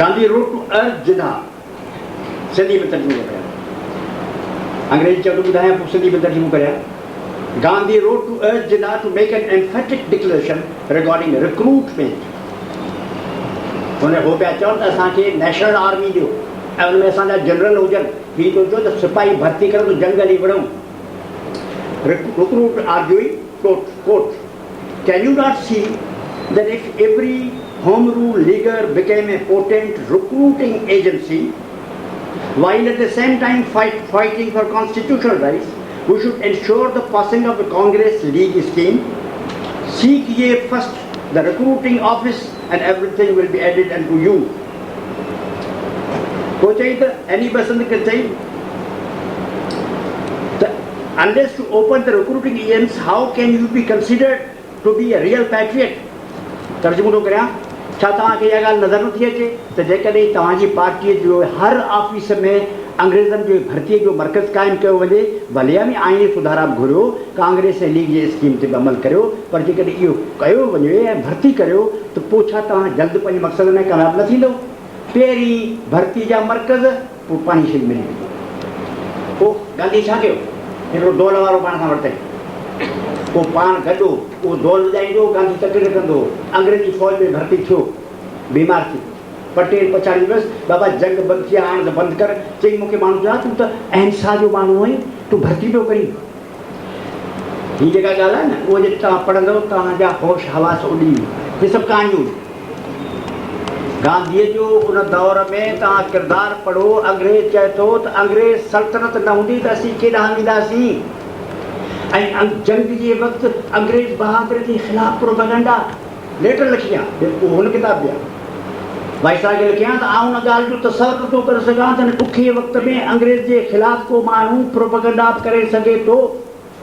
गांधी रोड टू अर्ज जिन्ना सिंधी में तर्जुमो करिया अंग्रेजी चवंदो ॿुधायां पोइ सिंधी में तर्जुमो करिया Gandhi wrote to urge Jinnah to make an emphatic declaration regarding recruitment हुन हो पिया चवनि त असांखे नेशनल आर्मी ॾियो ऐं उनमें असांजा जनरल हुजनि हीअ थो चओ त सिपाही भर्ती करे त जंग हली विढ़ूं recruit arguing court can you not see that if every home rule leaguer became a potent recruiting agency while at the same time fighting for constitutional rights we should ensure the passing of the Congress League scheme seek ye first the recruiting office and everything will be added unto you को चाहिए तो any बसंत के चाहिए unless to open the recruiting agents how can you be considered to be a real patriot तर्जुमो थो करियां छा तव्हांखे इहा ॻाल्हि नज़र नथी अचे त जेकॾहिं तव्हांजी पार्टीअ जो हर ऑफिस में अंग्रेज़नि जो भर्तीअ जो मर्कज़ क़ाइमु कयो वञे, भले में आईने सुधारा बि घुरियो, कांग्रेस ऐं लीग जे स्कीम ते बि अमल करियो, पर जेकॾहिं इहो कयो वञे ऐं भर्ती करियो त पोइ छा तव्हां जल्द पंहिंजे मक़सद में कामयाबु न थींदो? पहिरीं भर्ती जा मर्कज़, पोइ पाणी शइ मिली वेंदी। पोइ गांधी छा कयो? हिकिड़ो दौल वारो पाण सां वरितईं, पोइ पाण गॾो उहो दौल वॼाईंदो, गांधी तकड़ि कंदो, अंग्रेजी फ़ौज में भर्ती थियो, बीमार थी पटेल पछाड़ी वियुसि, बाबा जंग बंदि थी आहे, हाणे त बंदि कर। चई मूंखे माण्हू चयो तूं त अहिंसा जो माण्हू आहीं, तूं भर्ती पियो करीं। हीअ जेका ॻाल्हि आहे न, उहा जॾहिं तव्हां पढ़ंदव तव्हांजा होश हवास उॾी, इहे सभु कहाणियूं। गांधीअ जो उन दौर में तव्हां किरदारु पढ़ो, अंग्रेज़ चए थो त अंग्रेज़ सल्तनत न हूंदी त असीं केॾांहुं वेंदासीं, ऐं जंग जे वक़्तु अंग्रेज़ बहादुर जे ख़िलाफ़ प्रोपेगेंडा लेटर लिखी आहे, हुन किताब बि आहे, वाइसराय खे लिखिया त आउं उन ॻाल्हि जो तसवुरु नथो करे सघां त ॾुखे वक़्त में अंग्रेज़ जे ख़िलाफ़ को माण्हू प्रोपेगेंडा करे सघे थो,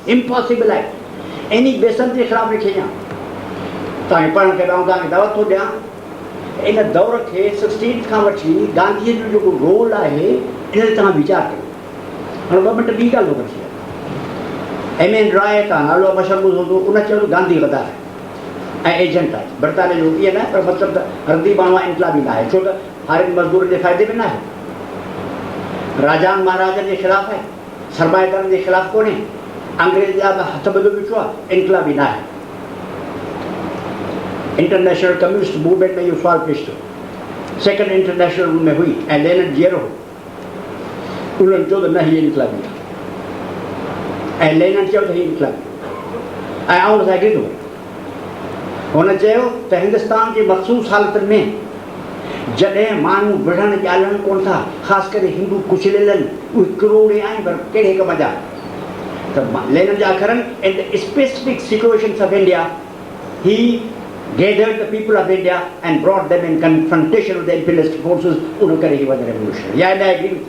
इम्पॉसिबल आहे। इन बेसन जे ख़िलाफ़ लिखी आहे, तव्हांखे पढ़ण खे तव्हांखे दावत थो ॾियां। इन दौर खे 16 खां वठी गांधीअ जो जेको रोल आहे इन ते तव्हां वीचार कयो। हाणे ॿ मिंट ॿी ॻाल्हि थो करे एम एन रॉय तव्हां नालो मशहूरु ॿुधो, उन चयो गांधी गद्दार ऐं एजेंट आहे, बरतानिया जो ईअं न, पर मतिलबु त हरदी माण्हू आहे, इनकलाबी न आहे, छो त हर मज़दूर जे फ़ाइदे में न आहे, राजान महाराजनि जे ख़िलाफ़ु आहे, सरमाएदारनि जे ख़िलाफ़ु कोन्हे, अंग्रेज़ जा हथ ॿधो बीठो आहे, इनकलाबी न आहे। इंटरनेशनल कम्युनिस्ट मूवमेंट में इहो सुवाल पेश थियो, सेकेंड इंटरनेशनल में हुई ऐं लेनिन जीअरो हो, उन्हनि चयो त न हीअ इनकलाबी आहे, ऐं लेनिन चयो त हीअ इनकलाबी आहे, ऐं आउं हुन सां एग्री थो कयां। हुन चयो त हिंदुस्तान जे मख़सूस हालतुनि में जॾहिं माण्हू विढ़ण ॼालण कोन था, ख़ासि करे हिंदू कुचलियल आहिनि, उहे किरोड़े आहिनि, पर कहिड़े कम जा? त लेनिन जा अखरनि, in the specific situations of India ही gathered the people of India and brought them in confrontation with the imperialist forces, उन करे ही वधे रेवोल्यूशन। या आई एग्री विथ,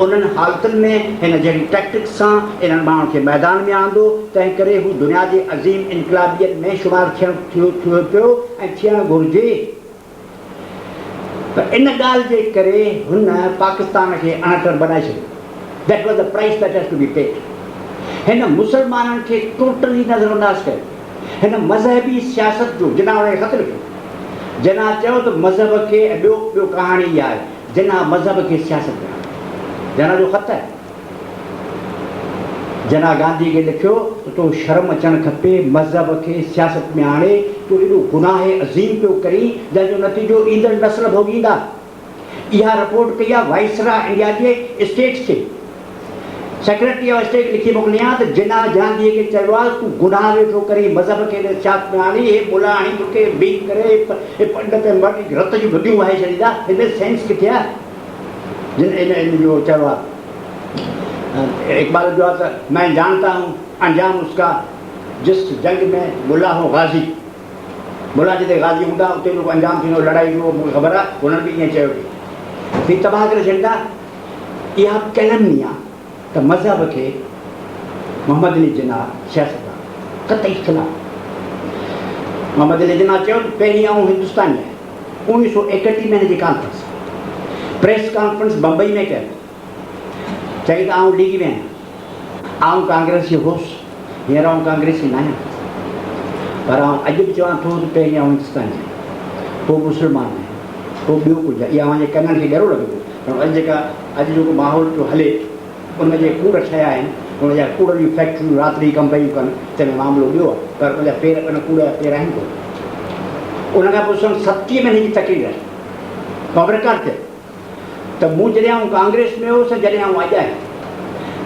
उन्हनि हालतुनि में हिन जहिड़ी टैक्टिक्स सां इन्हनि माण्हुनि खे मैदान में आंदो, तंहिं करे हू दुनिया जे अज़ीम इनकलाबियत में शुमारु थियो पियो ऐं थियणु घुरिजे। त इन ॻाल्हि जे करे हुन पाकिस्तान खे अणटर बनाए छॾियो। That was the price that has to be paid. हिन मुसलमाननि खे टोटली नज़रअंदाज़ कयो, हिन मज़हबी सियासत जो जिना हुनखे ख़त लिखियो, जिना चयो त मज़हब खे, ॿियो कहाणी इहा आहे, जिना मज़हब खे सियासत में आणियो, जिना जो ख़त आहे। जिना गांधी खे लिखियो त तो शर्म अचणु खपे मज़हब खे सियासत में आणे, तो एॾो गुनाह अज़ीम पियो करी जंहिंजो नतीजो ईंदड़ नस्ल भोगींदा। इहा रिपोर्ट कई आहे वाइसराय इंडिया जे स्टेट्स खे, सेक्रेटरी ऑफ स्टेट लिखी मोकिलियां त जिना गांधीअ खे चयो आहे तूं गुनाह वेठो करी मज़हब खे सियासत में आणी, हे मुला आणी तोखे बीक करे हे पंडित मर्द रत जूं गॾियूं वाहे छॾींदा, हिन सेंस किथे आहे? जिन इन जो चयो आहे इक़बाल जो आहे त मैं जानता हूँ अंजाम उसका जिस जंग में मुला हो गाज़ी, मुला जिते गाज़ी हूंदा उते जो अंजाम थींदो लड़ाई जो, मूंखे ख़बर आहे, हुननि बि ईअं चयो हुई, तबाह करे छॾींदा। इहा कैलमनी आहे त मज़हब खे मोहम्मद अली जिना सियासत आहे, क़तई ख़िलाफ़। मोहम्मद अली जिना चयो त पहिरीं आउं हिंदुस्तानी आहियां। 1931 में हिन जी कॉन्फ्रेंस, प्रेस कॉन्फ्रेंस बम्बई में कयलु, चई त आउं लीग में आहियां, आउं कांग्रेस जो होसि, हींअर आउं कांग्रेसी न आहियां, पर आउं अॼु बि चवां थो त पहिरीं आउं हिंदुस्तानी आहियां, पोइ मुस्लमान आहियां, पोइ ॿियो कुझु आहे। इहा मुंहिंजे कननि खे ॾरो लॻे पियो, अॼु जेको माहौल जो हले उनजे कूड़ ठहिया आहिनि, उनजा कूड़ जूं फैक्ट्रियूं राति कमु पयूं कनि, तंहिंमें मामिलो ॿियो आहे, पर उनजा पेर उन कूड़ जा पेर आहिनि कोन। उन खां पोइ 70 में हिनजी तकरीर आहे, ख़बर कान थिए त मूं जॾहिं आउं कांग्रेस में हुउसि, जॾहिं आउं अॼु आहियां,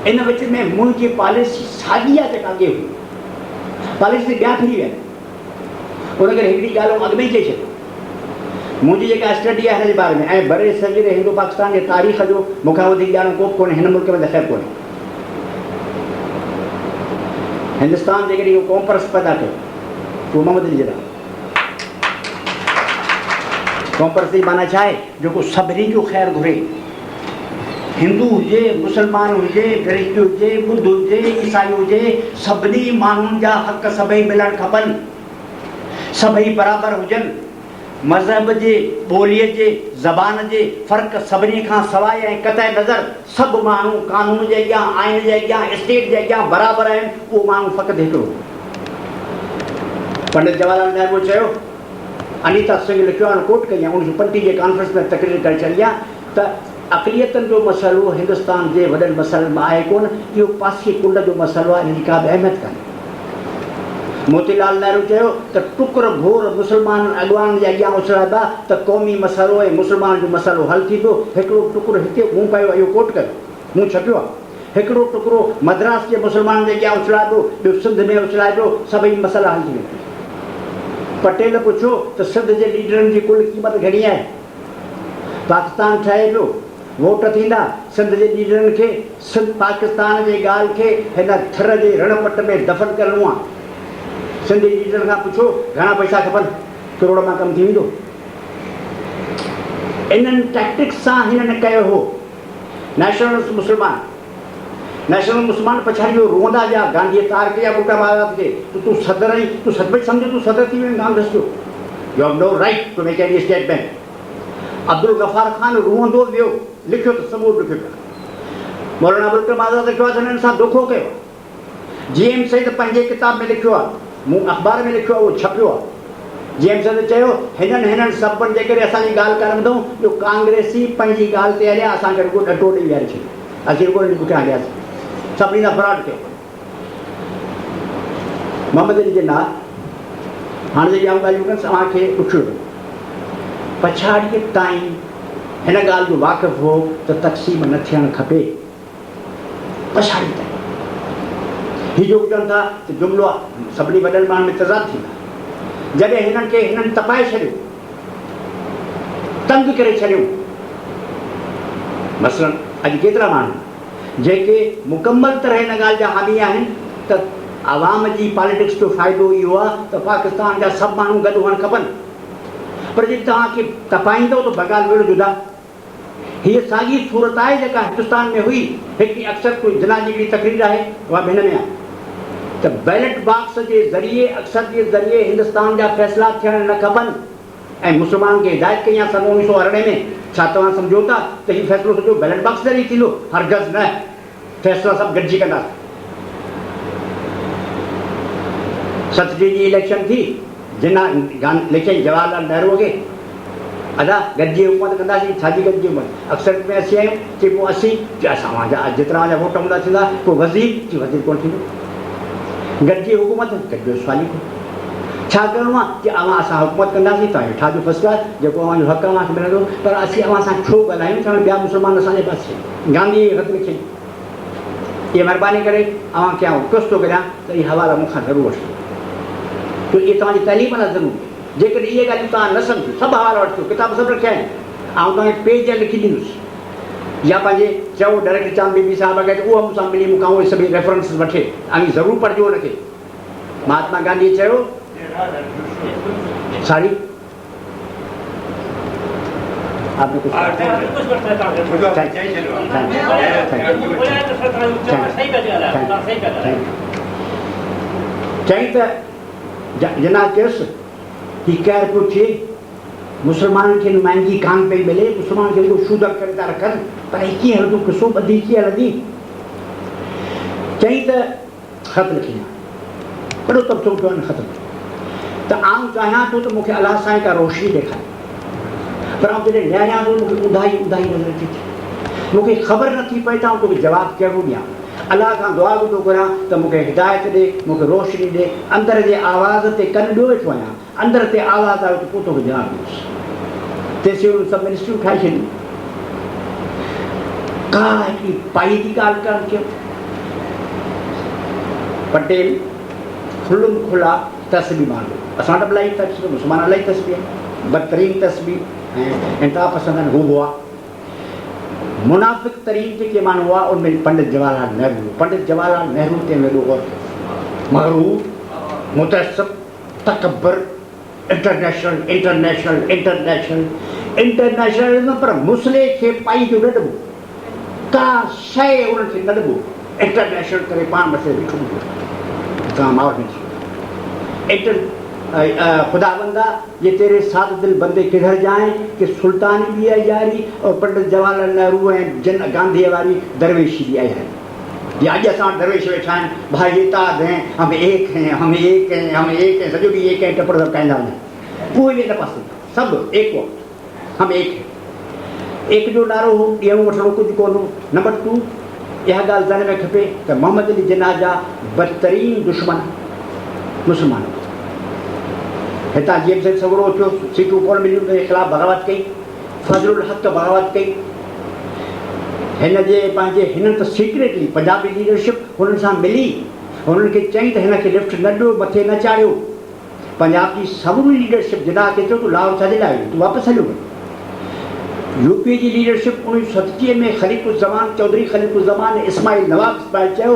इन विच में मुंहिंजी पॉलिसी साॻी आहे जेका अॻे हुई, पॉलिसी ॿिया फिरी विया आहिनि। उन करे हिकिड़ी ॻाल्हि आउं अॻु में ई चई छॾियो, मुंहिंजी जेका स्टडी आहे हिन जे बारे में, ऐं बरे सगीर हिंदू पाकिस्तान जे तारीख़ जो मूंखां वधीक ॼाण को बि कोन्हे, हिन मुल्क में त ख़ैर कोन्हे। हिंदुस्तान जेकॾहिं इहो कॉम्पर्स पैदा कयो, उहो मोहम्मद अली जिना। कॉम्पर्स जी माना छा आहे? जेको सभिनी जो ख़ैरु घुरे, हिंदू हुजे, मुस्लमान हुजे, क्रिश्चियन हुजे, बुद्ध हुजे, ईसाई हुजे, सभिनी माण्हुनि जा हक़ सभई मिलणु खपनि, सभई बराबरि हुजनि। मज़हब जे ॿोलीअ जे ज़बान जे फ़र्क़ु सभिनी खां सवाइ ऐं क़तई नज़र सभु माण्हू कानून जे अॻियां आइन जे अॻियां स्टेट जे अॻियां बराबरि आहिनि उहो माण्हू फ़क़ति हिकिड़ो पंडित जवाहरलाल नेहरू चयो अनीता सिंह लिखियो आहे कोट कई आहे 1935 जे कॉन्फ्रेंस में तकरीर करे छॾी आहे त अक़लियतनि जो मसइलो हिंदुस्तान जे वॾनि मसइलनि में आहे कोन इहो पासी कुंड जो मसइलो आहे हिन जी का बि अहमियत कान्हे मोतीलाल नेहरू चयो त टुकर घोर मुस्लमान अॻवान जे अॻियां उछलाइबा त क़ौमी मसइलो ऐं मुस्लमान जो मसइलो हल थींदो हिकिड़ो टुकुर हिते मूं कयो इहो कोट कयो मूं छपियो आहे हिकिड़ो टुकड़ो मद्रास जे मुस्लमान जे अॻियां उछलाइबो ॿियो सिंध में उछलाइबो सभई मसइला हल थी वेंदा पटेल पुछियो त सिंध जे लीडरनि जी कुल क़ीमत घणी आहे पाकिस्तान ठहे पियो वोट थींदा सिंध जे लीडरनि खे सिंध पाकिस्तान जे ॻाल्हि खे हिन थर जे रणपट में दफ़न करिणो आहे सिंधी लीडर खां पुछो घणा पैसा खपनि करोड़ मां कमु थी वेंदो इन्हनि टैक्टिक्स सां हिननि कयो हो नेशनल मुस्लमान पछाड़ी रोअंदा विया गांधी तारक या बूटा महाराज खे तूं सदर आहीं तूं सचमुच सम्झो तूं सदर थी वञे कांग्रेस जो you have no right to make any statement Abdul Ghaffar Khan रोअंदो वियो लिखियो त सबूत लिखियो मौलाना अबुल कलाम आज़ाद लिखियो आहे हिननि सां धोखो कयो GM सईद पंहिंजे किताब में लिखियो आहे मूं अख़बार में लिखियो आहे उहो छपियो आहे GM सईद चयो हिननि सभिनि जे करे असांजी ॻाल्हि कान ॿुधूं जो कांग्रेसी पंहिंजी ॻाल्हि ते हलिया असांखे रुॻो ॾटो ॾेई विहारे छॾियो असीं रुॻो पुठियां हलियासीं सभिनी सां फ्रॉड कयो मोहम्मद अली जिन्ना हाणे जेके आऊं ॻाल्हियूं कनि तव्हांखे ॾुखियो पछाड़ीअ ताईं हिन ॻाल्हि जो वाक़िफ़ु हो त तक़सीम न थियणु खपे पछाड़ी ताईं हीअ जो चवनि था त जुमिलो सभिनी वॾनि माण्हुनि में तज़ाद थींदा जॾहिं हिननि तपाए छॾियो तंग करे छॾियो मसलन अॼु केतिरा माण्हू जेके मुकमल तरह हिन ॻाल्हि जा हामी आहिनि त आवाम जी पॉलिटिक्स जो फ़ाइदो इहो आहे त पाकिस्तान जा सभु माण्हू गॾु हुअणु खपनि पर जॾहिं तव्हांखे तपाईंदव त बगाल वेड़ो जुदा हीअ साॻी सूरत आहे जेका हिंदुस्तान में हुई हिकिड़ी अक्सर कोई जिना जी हिकिड़ी तकरीर आहे उहा बि हिन में आहे त बैलेट बॉक्स जे ज़रिए अक्सर जे ज़रिए हिंदुस्तान जा फ़ैसिला थियणु न खपनि ऐं मुस्लमान खे हिदायत कई आहे सन 1918 में छा तव्हां सम्झो था त हीउ फ़ैसिलो सॼो बैलेट बॉक्स ज़रिए थींदो हरगज़ न फ़ैसिला सभु गॾिजी कंदासीं 37 जी इलेक्शन थी जिना लिखियईं जवाहरलाल नेहरूअ खे अदा गॾिजी हुकूमत कंदासीं छाजी गॾिजी हुकूमत अक्सर में असीं आहियूं की पोइ असीं असांजा जेतिरा वोट हूंदा थींदा पोइ वज़ीर कोन थींदो गॾिजी हुकूमत गॾिजो सवाली कोन छा करिणो आहे की असां हुकूमत कंदासीं तव्हां ठाहिजो फर्स्ट क्लास जेको अव्हांजो हक़ अव्हांखे मिलंदो पर असीं अव्हां सां छो ॻाल्हायूं छा ॿिया मुस्लमान असांजे पासे गांधी ख़त लिखियईं इहा महिरबानी करे अव्हां खे आउं रिक्वेस्ट थो करियां त इहा हवाला मूंखां ज़रूरु वठो छो इहे तव्हांजी तइलीम लाइ ज़रूरी जेकॾहिं इहे ॻाल्हियूं तव्हां न सम्झो सभु हवाला वठो किताब सभु रखिया आहिनि ऐं तव्हांखे पेज लिखी ॾींदुसि या पंहिंजे चओ डायरेक्टर चांद बीबी साहिब खे उहा मूंसां मिली मूंखां उहे सभई रेफरेंस वठे ऐं ज़रूरु पढ़िजो हुनखे महात्मा गांधी चयो साड़ी आपने कुछ चई त जना चयुसि ही क़ैर पियो थिए मुस्लमाननि खे नुमाइंदगी कान पई मिले मुस्लमान खे शूदर करे था रखनि पर हीअ कीअं हलंदो किसो ॿधी कीअं हलंदी चई त ख़त लिखी वॾो तबिसो थियो आहे ख़त त आउं चाहियां थो त मूंखे अलाह साईं का रोशनी ॾेखारे पर आउं जॾहिं निहारियां थो मूंखे ॿुधाई नज़र अचे थी मूंखे ख़बर नथी पए त आउं तोखे जवाबु कहिड़ो ॾियां अलाह खां दुआ बि थो घुरां त मूंखे हिदायत ॾे मूंखे रोशनी ॾे अंदर जे आवाज़ ते कन ॿियो वेठो आहियां अंदर ते आवाज़ आयो त पोइ तोखे जवाबु ॾियोसि तेसि सभु मिनिस्ट्रियूं ठाहे छॾियूं का हिकिड़ी पाई जी ॻाल्हि करणु कयो पटेल खुलम खुला तस्बी मानो असां वटि इलाही तस्बी मुस्लमान इलाही तस्बी आहिनि बदतरीन तस्बी ऐं इंतिहा पसंदि आहिनि हू हुआ मुनाफ़िक तरीन जेके माण्हू हुआ उनमें पंडित जवाहरलाल नेहरू ते वेॾो गौर कयो मग़रूर मुतअस्सिब तकबर इंटरनेशनलिज़म पर मुस्लिम खे पाई जो न ॾिबो का शइ उन्हनि खे न ॾिबो इंटरनेशनल करे पाण मथे बीठो तव्हां माउ खुदाबंदा ये तेरे साथ दिल बंदे किधर जाएं कि सुल्तानी भी आई जारी और पंडित जवाहरलाल नेहरू ऐं जन गांधी वारी दरवेशी भी आई है। ये अॼु असां दरवेश वेठा आहिनि, भाई ये ताद हैं, हम एक हैं, हम एक हैं, हम एक हैं, सॼो ॾींहुं एक हैं टपड़ सब कहंदा वञनि, कोई बि न पासे सभु एक वक़्तु हम एक हैं। एक जो नारो ॾियणो वठणो कुझु कोन हो। नंबर 2 इहा ॻाल्हि ज़हन में खपे त मोहम्मद अली जिन्ना जा बदतरीन दुश्मन मुस्लमान हितां जेम्स सगुरो थियो, सीटूं कोन मिलियूं त ख़िलाफ़ बग़ावत कई, फज़लुल हक़ बग़ावत कई। हिन जे पंहिंजे हिननि त सीक्रेटली पंजाबी लीडरशिप हुननि सां मिली, हुननि खे चई त हिन खे लिफ्ट न ॾियो, मथे न चाढ़ियो। पंजाब जी समूरी लीडरशिप जिन्ना खे चयो तूं लाहौर छॾे लाइ तूं वापसि हलियो। यूपी जी लीडरशिप 1937 में ख़लीफ़ुज़्ज़मान चौधरी ख़लीफ़ुज़्ज़मान इस्माइल नवाब इस्माइल चयो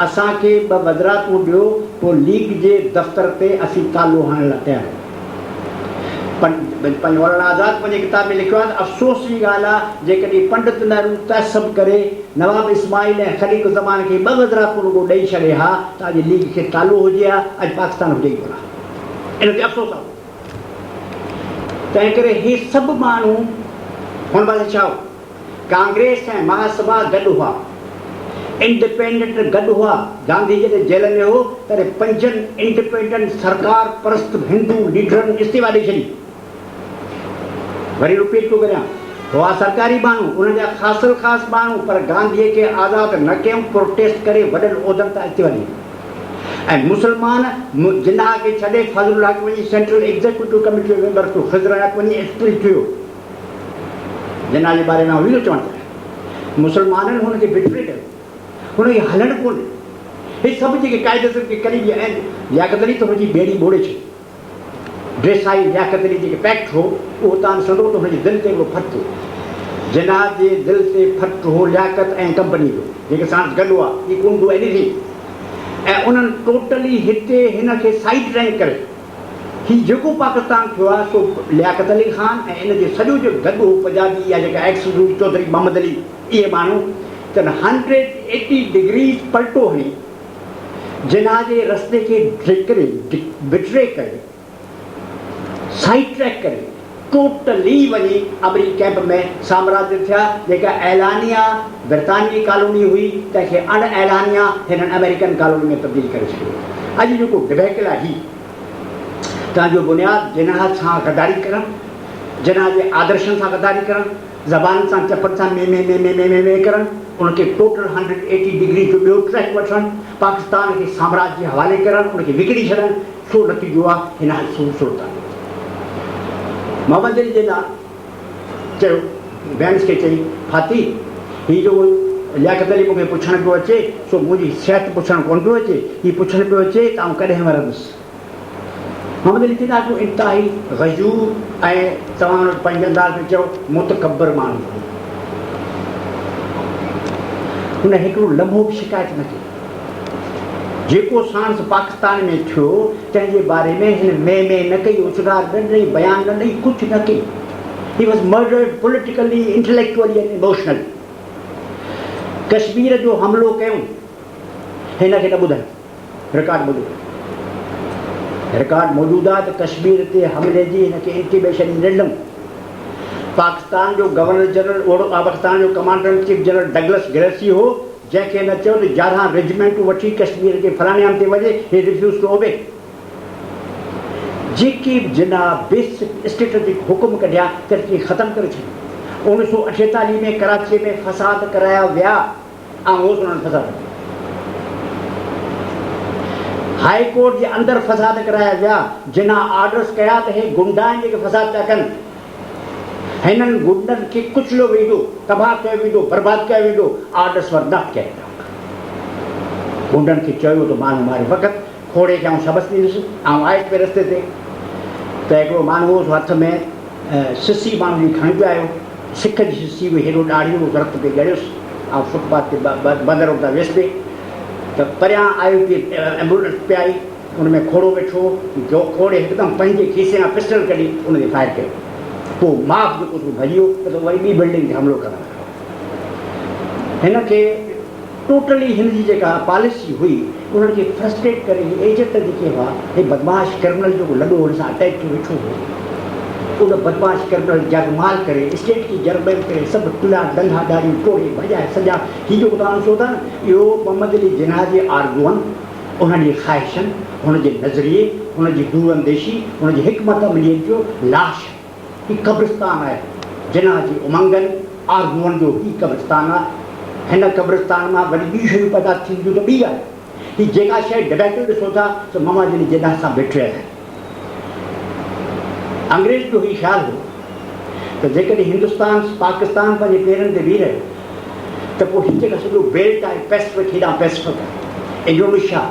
असांखे 2 वज़रातूं ॾियो, पोइ लीग जे दफ़्तर ते असीं तालो हणण लाइ तयारु आहियूं। पंहिंजो मौलाना आज़ाद पंहिंजे किताब में लिखियो आहे त अफ़सोस जी ॻाल्हि आहे जेकॾहिं पंडित नेहरू तहसब करे नवाब इस्माइल ऐं ख़लीफ़ुज़्ज़मान खे 2 वज़रातूं रुॻो ॾेई छॾे हा त अॼु लीग खे तालो हुजे हा, अॼु पाकिस्तान हुजे ई कोन हा। इन ते अफ़सोस आहे। तंहिं करे हे सभु माण्हू हुन महिल छा हो, कांग्रेस ऐं महासभा गॾु हुआ, इंडिपेंडेंट गॾु हुआ। गांधी जॾहिं जेल में हो तॾहिं 5 इंडिपेंडेंट सरकार परस्त हिंदू लीडरनि इस्तीफ़ा ॾेई छॾी। वरी रिपीट थो करियां, हुआ सरकारी माण्हू, उन्हनि जा ख़ासि माण्हू, पर गांधीअ खे आज़ादु न कयूं, प्रोटेस्ट करे वॾनि उहिदनि तां इस्तीफ़ा ॾिनी। ऐं मुस्लमान जिन्ना खे छॾे फज़लुल हक़ वञी सेंट्रल एग्ज़ीक्यूटिव कमिटी जो मेंबर थियो, ख़िज़र हक़ वञी एक्सपील थियो। जिन्ना जे बारे में हुई चवणु चाहियां मुस्लमाननि हुनखे बिटरे कयो, हुनखे हलणु कोन्हे। हे सभु जेके क़ाइदे के करी विया आहिनि, लियाकत अली त हुनजी ॿेड़ी ॿोड़े छॾी। ड्रेसाई लियाकत अली जेके पैक्ट हो उहो तव्हां ॾिसंदो त हुनजे दिलि ते हिकिड़ो फट हो, जिन्ना जे दिलि ते फट हो लियाकत ऐं कंपनी जो जेके साण गॾु हुआ, ही कोन डू एनीथिंग। ऐं उन्हनि टोटली हिते हिन खे साइड रैंक करे हीउ जेको पाकिस्तान थियो आहे सो लियाकत अली ख़ान ऐं इन जे सॼो जो गॾु हो पंजाबी या जेका एक्स चौधरी मोहम्मद अली, इहे माण्हू त 180 डिग्री पलटो हणी जिन्ना जे रस्ते खे बिटरे करे साइड ट्रैक करे टोटली वञी अमरीकी कैंप में साम्राज्य थिया। जेका ऐलानिया ब्रितानी कॉलोनी हुई तंहिंखे अण ऐलानिया हिननि अमेरिकन कॉलोनी में तब्दील करे छॾियो। अॼु जेको डिबेकल आहे ही तव्हांजो बुनियादु जिन्ना सां गद्दारी करणु, जिन्ना जे आदर्शनि सां गद्दारी करणु, ज़बान सां चपट सां में करणु, उनखे टोटल 180 डिग्री जो ॿियो ट्रैक वठणु, पाकिस्तान खे साम्राज्य जे हवाले करणु, उनखे विकिणी छॾणु, सो नतीजो आहे हिन सूरत आहे। मोहम्मद अली जिन्ना चयो बैंस खे चई फाती हीउ जो लियाकत अली मूंखे पुछणु पियो अचे सो मुंहिंजी सिहत पुछणु कोन पियो अचे, हीउ पुछणु पियो अचे त आउं कॾहिं मरंदुसि। मोहम्मद अली जिन्ना जो इंतिहाई गजूर ऐं तव्हां पंहिंजे अंदाज़ में चयो मुतकबर माण्हू हो। हुन हिकिड़ो लम्हो बि शिकायत न कई। जेको साणस पाकिस्तान में थियो तंहिंजे बारे में हिन में न कई, उछगार न ॾेई, बयान न ॾेई, कुझु न कई। He was murdered politically, intellectually and emotionally. Kashmir जो हमिलो कयूं हिन खे न ॿुधायो, रिकॉर्ड ॿुधो, रिकॉर्ड मौजूदु आहे त कश्मीर ते हमले जी हिन खे इंटीमेशन ॾिनऊं। पाकिस्तान जो गवर्नर जनरल ओड़ो पाकिस्तान जो commander in chief general Douglas Gracy हो, जंहिंखे न चयो त 11 रेजिमेंटूं वठी कश्मीर जे फलाणे हंधि ते वञे, ही रिफ्यूज़ टू ओबे। जेके जिन्ना बेसिक स्ट्रेटेजिक हुकुम कढिया तरक़ी ख़तमु करे छॾी। 1948 में कराची में फसाद कराया विया ऐं उन्हनि फसाद हाई कोर्ट जे अंदरि फसाद कराया विया, जिन्ना ऑर्डर्स कया त हे गुंडा आहिनि जेके फसाद पिया कनि, हिननि गुंडनि खे कुचलियो वेंदो, तबाह कयो वेंदो, बर्बादु कयो वेंदो। Orders were not carried out. गुंडनि खे चयो त माण्हू मारे वक़्तु खोड़े खे आउं सबसि ॾींदुसि। ऐं आयुसि पिए रस्ते ते त हिकिड़ो माण्हू हो हथ में सिसी माण्हू जी खणी पियो आयो, सिख जी सिसी हुई, हेॾो ॾाढ़ी हो, रत पे ॻड़ियुसि ऐं फुटपाथ ते बंदर उतां वियुसि पिए त परियां आयो कि एम्बुलेंस पे आई, उनमें खोड़ो वेठो, जो खोड़े हिकदमि पंहिंजे खीसे मां पिस्टल कढी उनखे फायर कयो। पोइ माफ़ जेको भॼियो त वरी ॿी बिल्डिंग ते हमिलो करणु हिन खे टोटली हिन जी जेका पॉलिसी हुई उन्हनि खे फ्रस्ट्रेट करे एजेंट जेके हुआ हे बदमाश क्रिमिनल जेको लॻो हुन सां अटैच थी वेठो हो उन बदमाश क्रिमिनल जगमाल करे स्टेट खे जरबैल करे सभु टुला डंगा ॾाड़ियूं तोड़े भॼाए सॼा हीअ जेको तव्हां ॾिसो था न इहो मोहम्मद अली जिन्ना जे आरज़ूअनि उन्हनि जी ख़्वाहिशनि हुनजे नज़रिए हुनजी दूरअंदेशी हुनजी हिकमत अमलीअ जो लाश हीअ क़ब्रिस्तान आहे जिन्ना जी उमंगनि आरज़ूअनि जो हीअ क़ब्रिस्तान आहे हिन क़ब्रिस्तान मां वरी ॿी शयूं पैदा थींदियूं त ॿी आहे हीअ जेका शइ डिबेटियूं ॾिसो था त मोहम्मद अली जिन्ना सां बिठियल आहे अंग्रेज़ जो हीउ ख़्यालु हो त जेकॾहिं हिंदुस्तान पाकिस्तान पंहिंजे पेरनि ते बीह रहे त पोइ हीअ जेका सॼो बेल्ट आहे पैसिफिक हेॾां पैसिफिक आहे इंडोनेशिया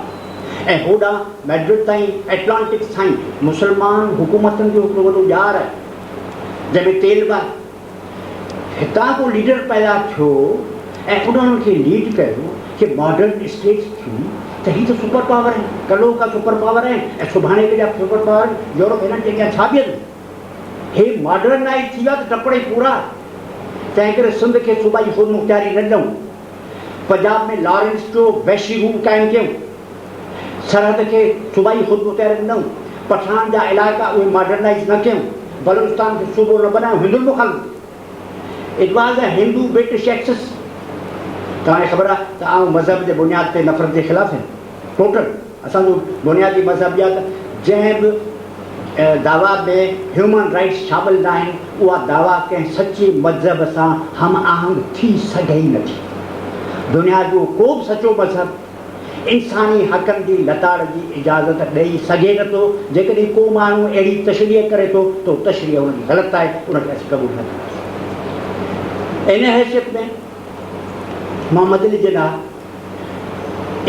ऐं होॾां मैड्रिड ताईं एटलांटिक ताईं मुस्लमान हुकूमतुनि जो हिकिड़ो वॾो ॼार आहे जंहिंमें तेल बि आहे हितां को लीडर पैदा थियो ऐं उन्हनि खे लीड कयो कि मॉडर्न स्टेट्स थी त हीअ त सुपर पावर आहिनि कल्हो का सुपर पावर आहिनि ऐं सुभाणे जा सुपर पावर यूरोप हिननि जे अॻियां छा ॿियनि हे मॉडर्नाइज़ थी विया त टपड़े पूरा तंहिं करे सिंध खे सूबाई ख़ुदि मुख़्तियारी न ॾियूं पंजाब में लॉरेंस जो वैशी रूल क़ाइमु कयूं सरहद खे सूबाई ख़ुदि मुख़्तियारी न ॾियूं पठान जा इलाइक़ा उहे मॉडर्नाइज़ न कयूं बलूचिस्तान खे सूबो न बनायूं हिंदुनि मुखालिफ़ it was a Hindu British axis तव्हांखे ख़बर आहे त आऊं मज़हब जे बुनियाद ते नफ़रत जे ख़िलाफ़ु आहिनि टोटल असांजो बुनियादी मज़हब इहा त जंहिं बि दावा में ह्यूमन राइट्स शामिल न आहिनि उहा दावा कंहिं सचे मज़हब सां हम आहंग थी सघे ई नथी दुनिया जो को बि सचो मज़हब इंसानी हक़नि जी लताड़ जी इजाज़त ॾेई सघे नथो जेकॾहिं को माण्हू अहिड़ी तशरीह करे थो त तशरीह हुनजी ग़लति आहे उनखे असीं क़बूल न कंदासीं इन हैसियत में मोहम्मद अली जिन्ना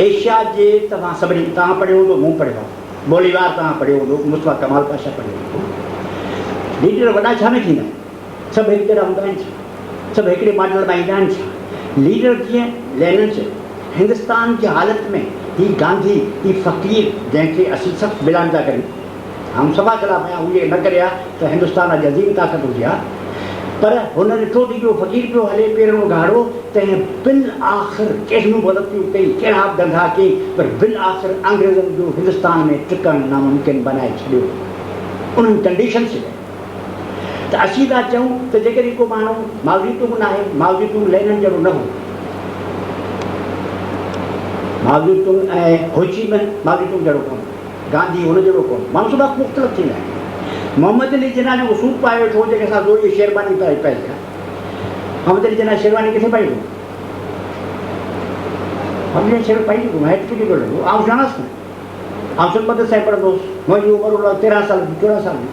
एशिया जे तव्हां सभिनी तव्हां पढ़ियो हूंदो मूं पढ़ियो आहे बोलीवार तव्हां पढ़ियो हूंदो मुस्तफ़ा कमाल पाशा पढ़ियो हूंदो लीडर वॾा छा में थींदा आहिनि सभु हिकु जहिड़ा हूंदा आहिनि छा सभु हिकिड़े मॉडल में ईंदा आहिनि छा लीडर जीअं लेनिन चयो हिंदुस्तान जी हालत में हीअ गांधी हीअ फ़क़ीर जंहिंखे असीं सभु बिलान था करियूं हम सभा ख़िलाफ़ आहियां उहे न करे आहे त हिंदुस्तान जी अज़ीम ताक़त हुजे हा पर हुन ॾिठो थी पियो फ़क़ीर पियो हले पहिरियों गाढ़ो तंहिं बिल आख़िर कहिड़ियूं ग़लतियूं कई कहिड़ा बि धंधा कई पर बिल आख़िर अंग्रेज़नि जो हिंदुस्तान में टिकणु नामुमकिन बनाए छॾियो उन्हनि कंडीशन्स त असीं था चऊं त जेकॾहिं को माण्हू मावजितूं न आहे मावजितूं लेनिन जहिड़ो न हो मावजितूं ऐं होचीमिन मावजितूं जहिड़ो कोन गांधी हुन जहिड़ो कोन माण्हू सभु मुख़्तलिफ़ थींदा आहिनि मोहम्मद अली जिन्ना जो सूट पाए वेठो जेके असां ज़ोरी शेरवानी पाई आहे मोहम्मद अली जिन्ना शेरवानी किथे पाई हुई हमने शेर पाई हेठि फिटी पियो लॻो आउं ॼाणांसि न आउं सुनमत साहिब पढ़ंदो हुउसि मुंहिंजी उमिरि हुन 13 साल जी 14 साल जी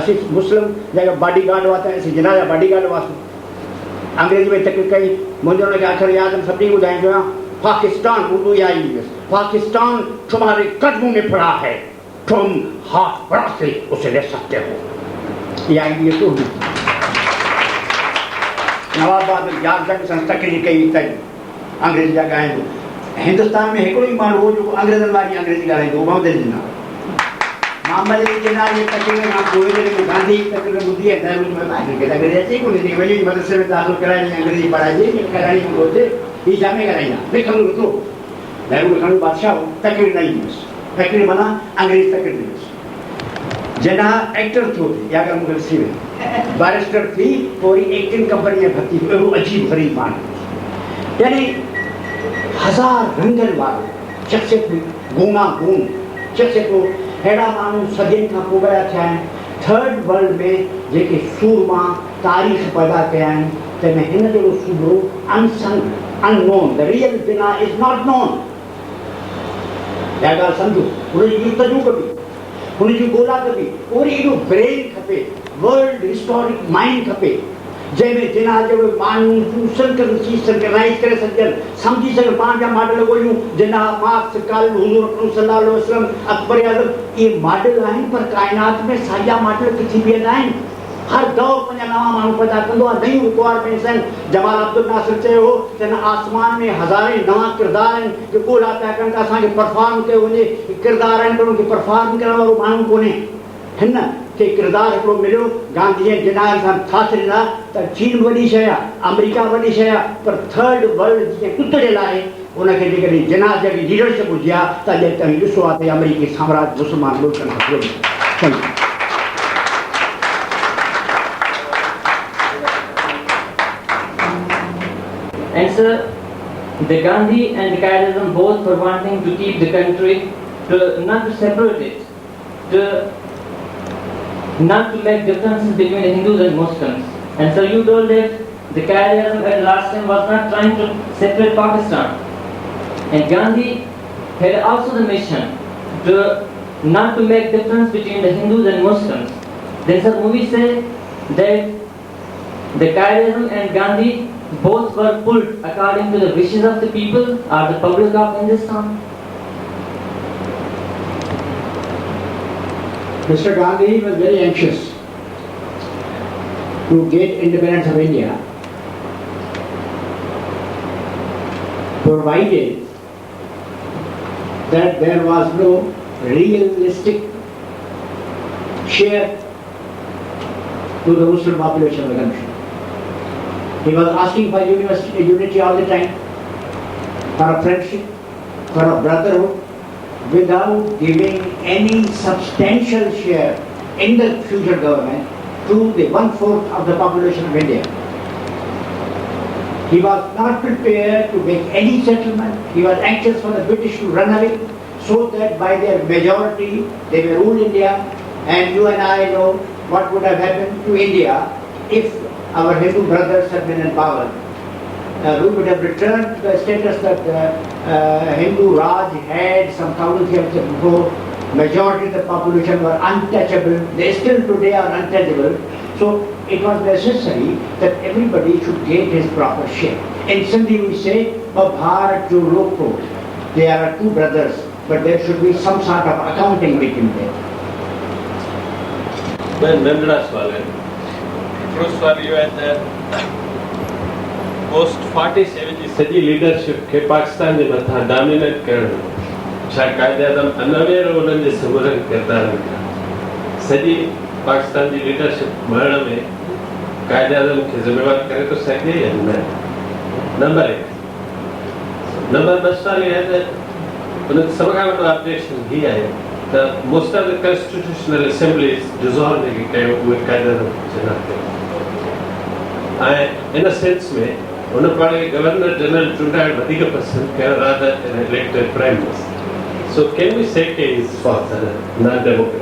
असीं मुस्लिम जेका बॉडी गार्ड हुआ त असीं जिन्ना जा बॉडी गार्ड हुआसीं अंग्रेज़ी में तकलीफ़ कई मुंहिंजो हुनखे अखर यादि सभिनी ॿुधाईंदो आहियां पाकिस्तान उर्दू इहा ई हुयसि पाकिस्तान तुम्हारे कदमों में पड़ा है तुम हाथ बड़ा से उसे ले सकते हो यह आइडिया तो हुई नवाबाद याद जंग संस्था की कई तई अंग्रेजी जा ॻाल्हाईंदो हिंदुस्तान में हिकिड़ो ई माण्हू हो जेको अंग्रेज़नि वारी अंग्रेजी ॻाल्हाईंदो मोहम्मद अली जिन्ना मोहम्मद अली जिन्ना जे तकलीफ़ खां पोइ जॾहिं गांधी तकलीफ़ ॿुधी आहे त हुन में अंग्रेजी अचे कोन थी वञी मदरसे में दाख़िल कराइणी अंग्रेजी पढ़ाइजे कराइणी हूंदो हुते हीअ छा में ॻाल्हाईंदा लिखंदो नथो लहरू लिखण बादशाह तकलीफ़ न ईंदी हुअसि तकलीफ़ माना अंग्रेजी तकलीफ़ ॾिनसि जिन्ना एक्टर थियो या ॻाल्हि मूंखे ॾिसी वई बैरिस्टर थी पोइ वरी एक्टिंग कंपनी में भर्ती थियो अहिड़ो अजीब ग़रीब माण्हू यानी हज़ार रंगनि वारो शख़्सियत गूनागून शख़्सियत अहिड़ा माण्हू सदियुनि खां पोइ वया थिया आहिनि थर्ड वर्ल्ड में जेके सूरमा तारीख़ पैदा कया आहिनि तंहिंमें हिन जहिड़ो सूबो unsung unknown the real Jinnah is not known इहा ॻाल्हि सम्झो हुनजी जुस्तजू कबी हुनजी ॻोल्हा कबी वरी एॾो ब्रेन खपे वर्ल्ड हिस्टोरिक माइंड खपे जंहिंमें जिन्ना जहिड़ो माण्हू सिंक्रेनाइज़ करे सघजनि सम्झी सघनि पाण जा मॉडल ॻोल्हियूं जिन्ना मार्क्स काल हुज़ूर सल्लल्लाहु अलैहि वसल्लम अकबर आज़म इहे मॉडल आहिनि पर काइनात में साॻिया मॉडल किथे बीहंदा आहिनि हर दौर पंहिंजा नवां माण्हू पैदा कंदो आहे नयूं रिकॉर्ड में आहिनि जमाल अब्दुल नासिर चयो हो त हिन आसमान में हज़ारे नवां किरदार आहिनि जो ॻोल्हा पिया कनि त असांखे परफॉर्म कयो वञे किरदार आहिनि पर उनखे परफॉर्म करण वारो माण्हू कोन्हे हिन खे किरदारु हिकिड़ो मिलियो गांधीअ जिन्ना सां साथ ॾिना त चीन वॾी शइ आहे अमेरिका वॾी शइ आहे पर थर्ड वर्ल्ड जीअं टुटड़ियल आहे उनखे जेकॾहिं जिनाह जी लीडरशिप हुजे हा त अॼु तव्हीं ॾिसो आहे त अमेरिकी साम्राज्य मुस्लमान मुल्कनि खां जुड़े And sir, the Gandhi and the Quaidism both were wanting to keep the country, to not to separate it, to not to make differences between the Hindus and Muslims. And so you told that the Quaidism at last time was not trying to separate Pakistan. And Gandhi had also the mission to not to make difference between the Hindus and Muslims. Then sir, movie say that the Quaidism and Gandhi both were pulled according to the wishes of the people or the public of Hindustan. Mr. Gandhi was very anxious to get independence of India, provided that there was no realistic share to the Muslim population of the country. He was asking for unity all the time, for a friendship, for a brotherhood, without giving any substantial share in the future government to the 1/4 of the population of India. He was not prepared to make any settlement. He was anxious for the British to run away so that by their majority they will rule India. And you and I know what would have happened to India if our Hindu brothers had been in power. We would have returned to the status that Hindu Raj had some thousands of years before. Majority of the population were untouchable. They still today are untouchable. So it was necessary that everybody should get his proper share. In Sindhi we say, Bharat to Loko. They are two brothers, but there should be some sort of accounting between them. मैं नंदड़ा सवाल है। हिकिड़ो सवाल इहो आहे त post 47 जी सॼी leadership खे पाकिस्तान जे मथां डोमिनेट करणु छा क़ाइदे आज़म अनअवेयर उन्हनि जे समूरनि किरदारनि खां सॼी पाकिस्तान जी लीडरशिप मरण में क़ाइदे आज़म खे ज़िम्मेवार करे थो सघे या न? नंबर 1। नंबर 2 सवाल इहो आहे त उन सभ खां वॾो ऑब्जेक्शन हीअ आहे त most of the constitutional assemblies dissolve जेके कयो उहे क़ाइदे आज़म चुनाव कयो ऐं इन सेंस में हुन पाण खे गवर्नर जनरल चूंडाइण वधीक पसंदि कयो rather than elected prime minister. So can we say he is not democratic?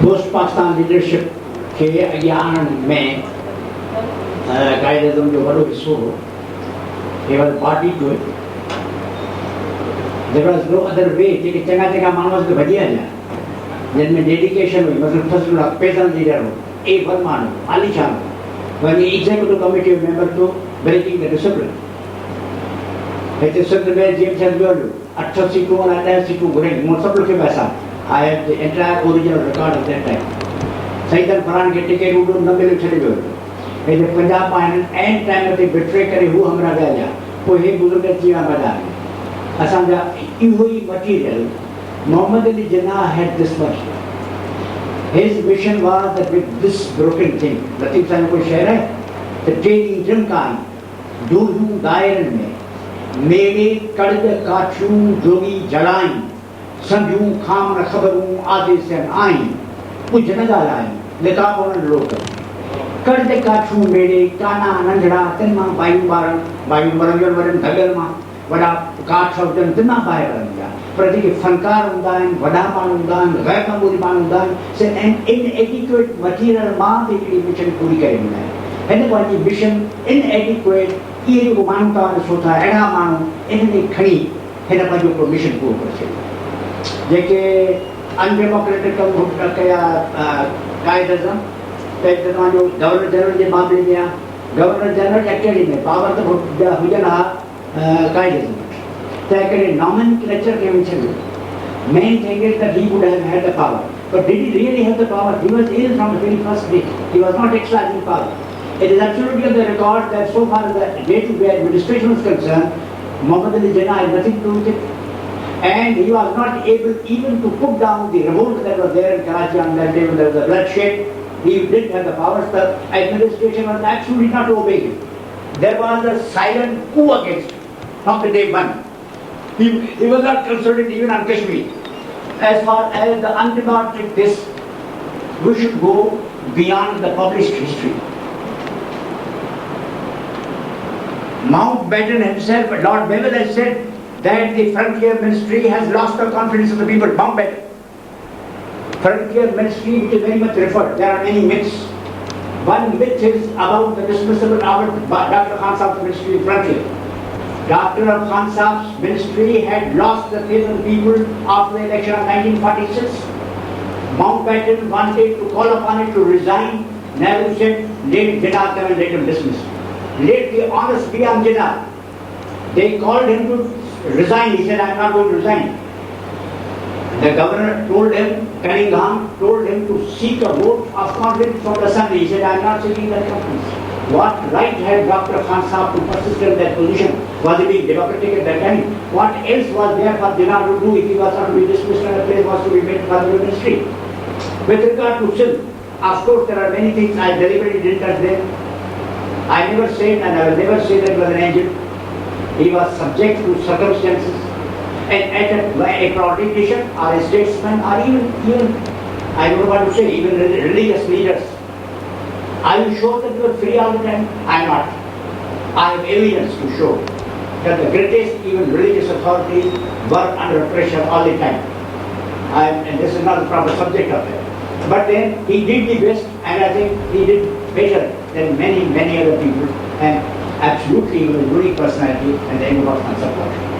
Post Pakistan leadership के अॻियां आणण में क़ाइदे आज़म जो वॾो हिसो हो. He was party to it. There was no other way. जेके चङा माण्हू खे भॼी हलिया जिन में डेडिकेशन हुई, मतिलबु फज़लुल हक़ पैसनि लीडर हो, A1 माण्हू आलीशान हो, वञी एग्जीक्यूटिव कमिटी मेंबर तो ब्रेकिंग द डिसिप्लिन. हिते सिंध में जीअं थियनि वियो 8 सीटूं ऐं 10 सीटूं घुराई. मूं सभु लिखियो पिया असां. I have the entire original record of that time. सईदन Farhan के टिकट उडो न मिलियो छॾे वियो. हिते पंजाब आहिनि एंड टाइम ते बिट्रे करे हू हमरा ॻाल्हिया पोइ हे बुज़ुर्ग अची विया मैदान में. असांजा इहो ई material Muhammad Ali Jinnah had this much. His mission was that with this broken thing, Latif साईं कोई शेर है त टेड़ी टिमकाई दूरियूं दायरनि में मेरे कड़द काठियूं जोगी जड़ाई संधियूं खामण ख़बरूं आदेसन आईं कुझ न ॻाल्हाई लिका कोन लोक कड़द काठियूं मेरे काना नंढड़ा तिन मां बायूं बायूं मरंदियूं वॾनि धगल मां वॾा काठ हुजनि तिन मां ॿाहिरि रहंदा. पर जेके फनकार हूंदा आहिनि, वॾा माण्हू हूंदा आहिनि, ग़ैर मामूली माण्हू हूंदा आहिनि, से इनएडिक्वेट मटीरियल मां बि हिकिड़ी मिशन पूरी करे ॾींदा आहिनि. हिन पंहिंजी मिशन इनएडिक्वेट इहे जेको माण्हू तव्हां ॾिसो था अहिड़ा माण्हू इन में खणी हिन पंहिंजो को मिशन पूरो करे छॾियो. जेके अनडेमोक्रेटिक कम कया क़ाइदे आज़म त तव्हांजो गवर्नर जनरल जे मामले में आहे. गवर्नर जनरल एक्चुअली में पावर त हुजनि हा क़ाइदे आज़म त हिकिड़े नॉमेनक्लेचर खे विच में main thing is that he would have had the power. But did he really have the power? He was ill from the very first day. He was not exercising power. It is absolutely on the record that so far as the day-to-day administration is concerned, Muhammad Ali Jinnah had nothing to do with it. And he was not able even to put down the revolt that was there in Karachi on that day when there was a bloodshed. He didn't have the powers. The administration was absolutely not obeying him. There was a silent coup against him from the day one. He was not consulted even on Kashmir. As far as the undemocratic this, we should go beyond the published history. Mountbatten himself, Lord Melville has said that the Frontier Ministry has lost the confidence of the people. Mountbatten. Frontier Ministry, which is very much referred. There are many myths. One myth is about the dismissal of Dr. Khan Sahib's ministry in Frontier. Dr. Khan Sahib's ministry had lost the faith of the people after the election of 1946. Mountbatten wanted to call upon it to resign. Nehru said, let Jinnah come and let him dismiss. Let the honest be on Jinnah. They called him to resign. He said, I am not going to resign. The governor told him, Cunningham told him to seek a vote of confidence from the assembly. He said, I am not seeking that confidence. What right had Dr. Khan Sahib to persist in that position? Was he being democratic at that time? What else was there for Jinnah to do if he was not to be dismissed and a place was to be made for the ministry? With regard to Sindh, of course there are many things I deliberately didn't touch there. I never said and I will never say that he was an angel. He was subject to circumstances. And at a politician or a statesman or even I don't want to say, even religious leaders. Are you sure that you are free all the time? I am not. I have evidence to show that the greatest, even religious authorities were under pressure all the time. And this is not the proper subject of it. But then he did the best, and I think he did better than many other people. And absolutely he was a unique personality and the end of our support.